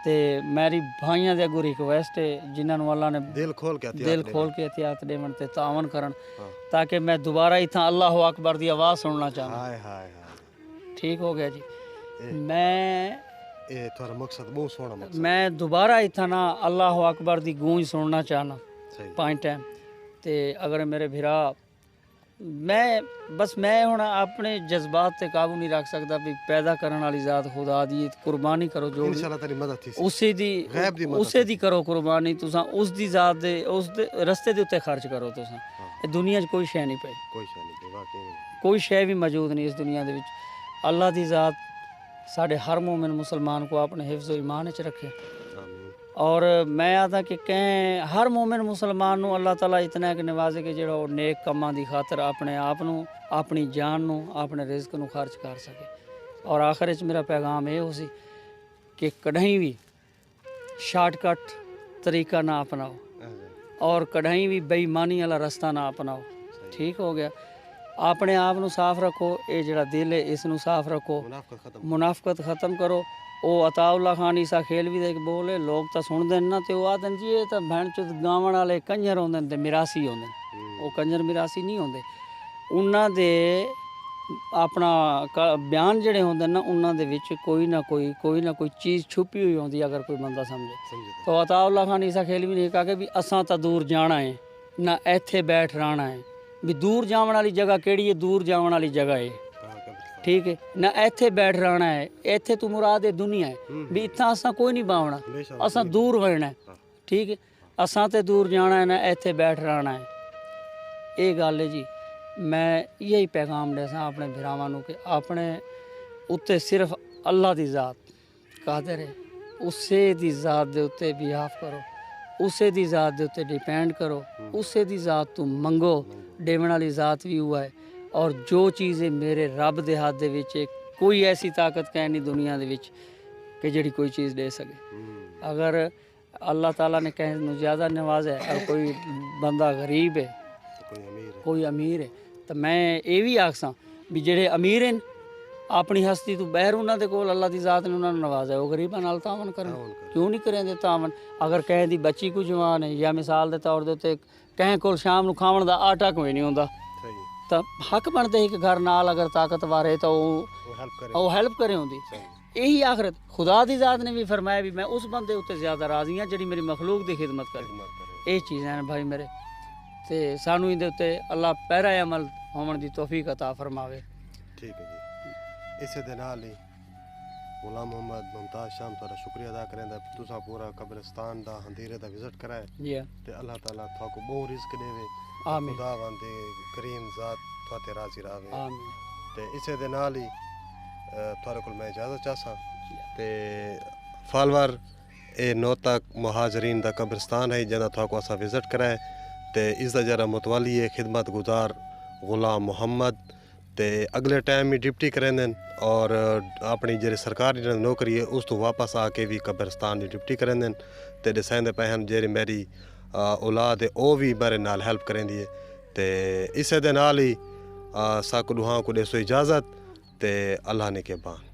ਤੇ ਮੇਰੀ ਭਾਈਆਂ ਦੇ ਅੱਗੋਂ ਰਿਕਵੈਸਟ ਹੈ ਜਿਨ੍ਹਾਂ ਨੂੰ ਅੱਲਾ ਨੇ ਦਿਲ ਖੋਲ ਕੇ ਦਿਲ ਖੋਲ ਕੇ ਇਤਿਆਤ ਦੇਵਣ ਤੇ ਤਾਵਨ ਕਰਨ ਹਾਂ। ਤਾਂ ਕਿ ਮੈਂ ਦੁਬਾਰਾ ਇਥਾਂ ਅੱਲਾਹੁ ਅਕਬਰ ਦੀ ਆਵਾਜ਼ ਸੁਣਨਾ ਚਾਹਨਾ ਹਾਏ ਹਾਏ ਹਾਏ ਠੀਕ ਹੋ ਗਿਆ ਜੀ ਮੈਂ ਇਹ ਤੁਹਾਡਾ ਮਕਸਦ ਬਹੁਤ ਸੋਹਣਾ ਮਕਸਦ ਮੈਂ ਦੁਬਾਰਾ ਇਥਾਂ ਨਾ ਅੱਲਾਹੁ ਅਕਬਰ ਦੀ ਗੂੰਜ ਸੁਣਨਾ ਚਾਹਨਾ ਸਹੀ ਪੁਆਇੰਟ ਹੈ ਤੇ ਅਗਰ ਮੇਰੇ ਭਰਾ ਮੈਂ ਹੁਣ ਆਪਣੇ ਜਜ਼ਬਾਤ ਤੇ ਕਾਬੂ ਨਹੀਂ ਰੱਖ ਸਕਦਾ ਵੀ ਪੈਦਾ ਕਰਨ ਵਾਲੀ ਜ਼ਾਤ ਖੁਦਾ ਦੀ ਕੁਰਬਾਨੀ ਕਰੋ ਜੋ ਵੀ ਇਨਸ਼ਾਅੱਲਾ ਤੇਰੀ ਮਦਦ ਥੀ ਉਸੇ ਦੀ ਗੈਬ ਦੀ ਮਦਦ ਉਸੇ ਦੀ ਕਰੋ ਕੁਰਬਾਨੀ ਤੁਸੀਂ ਉਸ ਦੀ ਜ਼ਾਤ ਦੇ ਉਸ ਦੇ ਰਸਤੇ ਦੇ ਉੱਤੇ ਖਰਚ ਕਰੋ ਤੁਸੀਂ ਇਹ ਦੁਨੀਆ 'ਚ ਕੋਈ ਸ਼ੈ ਨਹੀਂ ਪਈ ਕੋਈ ਸ਼ੈ ਨਹੀਂ ਪਈ ਵਾਕਈ ਨਹੀਂ ਕੋਈ ਸ਼ੈ ਵੀ ਮੌਜੂਦ ਨਹੀਂ ਇਸ ਦੁਨੀਆ ਦੇ ਵਿੱਚ ਅੱਲਾ ਦੀ ਜ਼ਾਤ ਸਾਡੇ ਹਰ ਮੂਮਿਨ ਮੁਸਲਮਾਨ को अपने हिफ्ज़ व ईमान च रखे ਆਮੀਨ और मैं आता कि कहें हर मोमिन मुसलमान ਨੂੰ ਅੱਲਾਹ ਤਾਲਾ ਇਤਨਾ ਕਿ ਨਵਾਜ਼ੇ ਕਿ ਜਿਹੜਾ ਉਹ ਨੇਕ ਕੰਮਾਂ ਦੀ ਖਾਤਰ ਆਪਣੇ ਆਪ ਨੂੰ ਆਪਣੀ ਜਾਨ ਨੂੰ ਆਪਣੇ ਰਿਜ਼ਕ ਨੂੰ ਖਰਚ ਕਰ ਸਕੇ ਔਰ ਆਖਰ ਵਿੱਚ ਮੇਰਾ ਪੈਗਾਮ ਇਹ ਹੋ ਸੀ ਕਿ ਕਢਾਈ ਵੀ ਸ਼ਾਰਟਕਟ ਤਰੀਕਾ ਨਾ ਅਪਣਾਓ और कढ़ाई भी बेईमानी वाला रास्ता ना अपनाओ ਠੀਕ ਹੋ ਗਿਆ। ਆਪਣੇ ਆਪ ਨੂੰ ਸਾਫ਼ ਰੱਖੋ, ਇਹ ਜਿਹੜਾ ਦਿਲ ਹੈ ਇਸ ਨੂੰ ਸਾਫ਼ ਰੱਖੋ, ਮੁਨਾਫਕਤ ਖਤਮ। ਮੁਨਾਫਕਤ ਖਤਮ ਕਰੋ। ਉਹ ਅਤਾਉल्ला ਖਾਨ ਈਸਾ ਖੇਲਵੀ ਦਾ ਇੱਕ ਬੋਲ ਹੈ, ਲੋਕ ਤਾਂ ਸੁਣਦੇ ਨੇ ਨਾ ਤੇ ਉਹ ਆਖਦੇ ਨੇ ਜੀ ਇਹ ਤਾਂ ਭੈਣ ਚੋਦ ਗਾਵਣ ਵਾਲੇ ਕੰਜਰ ਹੁੰਦੇ ਨੇ ਤੇ ਮਿਰਾਸੀ ਹੁੰਦੇ ਨੇ। ਉਹ ਕੰਜਰ ਮਿਰਾਸੀ ਨਹੀਂ ਹੁੰਦੇ। ਉਹਨਾਂ ਦੇ ਆਪਣਾ ਬਿਆਨ ਜਿਹੜੇ ਹੁੰਦੇ ਨੇ ਨਾ ਉਹਨਾਂ ਦੇ ਵਿੱਚ ਕੋਈ ਨਾ ਕੋਈ ਚੀਜ਼ ਛੁਪੀ ਹੋਈ ਹੁੰਦੀ ਅਗਰ ਕੋਈ ਬੰਦਾ ਸਮਝੇ। ਸਮਝੇ ਤਾਂ ਅਤਾਉल्ला ਖਾਨ ਈਸਾ ਖੇਲਵੀ ਨੇ ਕਹਾ ਕਿ ਵੀ ਅਸਾਂ ਤਾਂ ਦੂਰ ਜਾਣਾ ਹੈ ਨਾ ਇੱਥੇ ਬੈਠ ਰਹਿਣਾ ਹੈ। ਵੀ ਦੂਰ ਜਾਵਣ ਵਾਲੀ ਜਗ੍ਹਾ ਕਿਹੜੀ ਹੈ? ਦੂਰ ਜਾਵਣ ਵਾਲੀ ਜਗ੍ਹਾ ਹੈ, ਠੀਕ ਹੈ ਨਾ। ਇੱਥੇ ਬੈਠ ਰਹਿਣਾ ਹੈ, ਇੱਥੇ ਤੂੰ ਮੁਰਾਦ ਹੈ ਦੁਨੀਆ ਹੈ ਵੀ ਇੱਥਾਂ ਅਸਾਂ ਕੋਈ ਨਹੀਂ ਬਾਵਣਾ, ਅਸਾਂ ਦੂਰ ਰਹਿਣਾ ਹੈ, ਠੀਕ ਹੈ। ਅਸਾਂ ਤੇ ਦੂਰ ਜਾਣਾ ਹੈ ਨਾ ਇੱਥੇ ਬੈਠ ਰਹਿਣਾ ਹੈ। ਇਹ ਗੱਲ ਹੈ ਜੀ। ਮੈਂ ਇਹੀ ਪੈਗਾਮ ਦੇ ਸਾਂ ਆਪਣੇ ਭਰਾਵਾਂ ਨੂੰ ਕਿ ਆਪਣੇ ਉੱਤੇ ਸਿਰਫ ਅੱਲਾ ਦੀ ਜ਼ਾਤ ਕਾਦਰ ਹੈ, ਉਸੇ ਦੀ ਜ਼ਾਤ ਦੇ ਉੱਤੇ ਬਿਹਾਫ ਕਰੋ, ਉਸੇ ਦੀ ਜ਼ਾਤ ਦੇ ਉੱਤੇ ਡਿਪੈਂਡ ਕਰੋ, ਉਸੇ ਦੀ ਜ਼ਾਤ ਤੋਂ ਮੰਗੋ। ਦੇਵਣ ਵਾਲੀ ਜ਼ਾਤ ਵੀ ਉਹ ਹੈ। ਔਰ ਜੋ ਚੀਜ਼ ਹੈ ਮੇਰੇ ਰੱਬ ਦੇ ਹੱਥ ਦੇ ਵਿੱਚ ਹੈ। ਕੋਈ ਐਸੀ ਤਾਕਤ ਕਹਿ ਨਹੀਂ ਦੁਨੀਆ ਦੇ ਵਿੱਚ ਕਿ ਜਿਹੜੀ ਕੋਈ ਚੀਜ਼ ਦੇ ਸਕੇ। ਅਗਰ ਅੱਲਾਹ ਤਾਲਾ ਨੇ ਕਿਸੇ ਨੂੰ ਜ਼ਿਆਦਾ ਨਵਾਜ਼ਿਆ ਔਰ ਕੋਈ ਬੰਦਾ ਗਰੀਬ ਹੈ, ਕੋਈ ਅਮੀਰ ਹੈ, ਤਾਂ ਮੈਂ ਇਹ ਵੀ ਆਖਸਾਂ ਵੀ ਜਿਹੜੇ ਅਮੀਰ ਹਨ ਆਪਣੀ ਹਸਤੀ ਤੋਂ ਬਹਿਰ ਉਹਨਾਂ ਦੇ ਕੋਲ ਅੱਲਾਹ ਦੀ ਜ਼ਾਤ ਨੇ ਉਹਨਾਂ ਨੂੰ ਨਵਾਜ਼ਿਆ, ਉਹ ਗਰੀਬਾਂ ਨਾਲ ਤਾਵਨ ਕਰਨ। ਕਿਉਂ ਨਹੀਂ ਕਰਿੰਦੇ ਤਾਵਨ? ਅਗਰ ਕਿਸੇ ਦੀ ਬੱਚੀ ਕੁ ਜਵਾਨ ਹੈ ਜਾਂ ਮਿਸਾਲ ਦੇ ਤੌਰ ਦੇ ਉੱਤੇ ਕਿਸੇ ਕੋਲ ਸ਼ਾਮ ਨੂੰ ਖਾਵਣ ਦਾ ਆਟਾ ਕੋਈ ਨਹੀਂ ਹੁੰਦਾ, ਤਾਂ ਹੱਕ ਬਣਦਾ ਇੱਕ ਘਰ ਨਾਲ ਅਗਰ ਤਾਕਤਵਰ ਹੈ ਤਾਂ ਉਹ ਹੈਲਪ ਕਰੇ ਹੁੰਦੀ। ਇਹੀ ਆਖਰਤ ਖੁਦਾ ਦੀ ਜ਼ਾਤ ਨੇ ਵੀ ਫਰਮਾਇਆ ਵੀ ਮੈਂ ਉਸ ਬੰਦੇ ਉੱਤੇ ਜ਼ਿਆਦਾ ਰਾਜ਼ੀ ਹਾਂ ਜਿਹੜੀ ਮੇਰੀ ਮਖਲੂਕ ਦੀ ਖਿਦਮਤ ਕਰੇ। ਇਹ ਚੀਜ਼ਾਂ ਨੇ ਭਾਈ ਮੇਰੇ, ਤੇ ਸਾਨੂੰ ਇਹਦੇ ਉੱਤੇ ਅੱਲਾਹ ਪਹਿਰਾ ਅਮਲ ਹੋਣ ਦੀ ਤੌਫੀਕ ਅਤਾ ਫਰਮਾਵੇ। ਠੀਕ ਹੈ ਜੀ। ਇਸੇ ਦੇ ਨਾਲ ਹੀ ਗੁਲਾਮ ਮੁਹੰਮਦ ਮੁਮਤਾਜ਼ ਸ਼ਾਮ ਤੁਹਾਡਾ ਸ਼ੁਕਰੀਆ ਅਦਾ ਕਰਿੰਦਾ ਤੁਸੀਂ ਪੂਰਾ ਕਬਰਿਸਤਾਨ ਦਾ ਹੰਦੀਰੇ ਦਾ ਵਿਜ਼ਿਟ ਕਰਾਇਆ ਜੀ ਤੇ ਅੱਲਾਹ ਤਾਲਾ ਤੁਹਾਨੂੰ ਬਹੁਤ ਰਿਜ਼ਕ ਦੇਵੇ। ਆਮੀਨ ਖੁਦਾ ਵੰਦੇ ਕਰੀਮ ਜ਼ਾਤ ਤੁਹਾਤੇ ਰਾਜ਼ੀ ਰਾਵੇ। ਆਮੀਨ। ਤੇ ਇਸੇ ਦੇ ਨਾਲ ਹੀ ਤੁਹਾਡੇ ਕੋਲ ਮੈਂ ਇਜਾਜ਼ਤ ਚਾਹਾਂ ਤੇ ਫਾਲਵਾਰ ਇਹ ਨੌਤਕ ਮੁਹਾਜਰੀਨ ਦਾ ਕਬਰਿਸਤਾਨ ਹੈ ਜਿਹਦਾ ਤੁਹਾਨੂੰ ਅਸਾਂ ਵਿਜ਼ਿਟ ਕਰਾਇਆ ਤੇ ਇਸ ਦਾ ਜਿਹੜਾ ਮੁਤਵਲੀ ਹੈ ਖਿਦਮਤ ਗੁਜ਼ਾਰ ਗੁਲਾਮ ਮੁਹੰਮਦ ਤੇ ਅਗਲੇ ਟਾਈਮ ਹੀ ਡਿਪਟੀ ਕਰਿੰਦੇ ਨੇ ਔਰ ਆਪਣੀ ਜਿਹੜੀ ਸਰਕਾਰੀ ਨੌਕਰੀ ਹੈ ਉਸ ਤੋਂ ਵਾਪਸ ਆ ਕੇ ਵੀ ਕਬਰਿਸਤਾਨ ਦੀ ਡਿਪਟੀ ਕਰਿੰਦੇ ਨੇ ਤੇ ਦਸਾਂਦੇ ਪਏ ਹਨ ਜਿਹੜੀ ਮੇਰੀ ਔਲਾਦ ਹੈ ਉਹ ਵੀ ਮੇਰੇ ਨਾਲ ਹੈਲਪ ਕਰਿੰਦੀ ਹੈ। ਤੇ ਇਸੇ ਦੇ ਨਾਲ ਹੀ ਸਾਕੂ ਦੁਹਾਂ ਕੋ ਦੇਸੋ ਇਜਾਜ਼ਤ ਤੇ ਅੱਲਾਹ ਨੇ ਕੇ ਬਾਨ।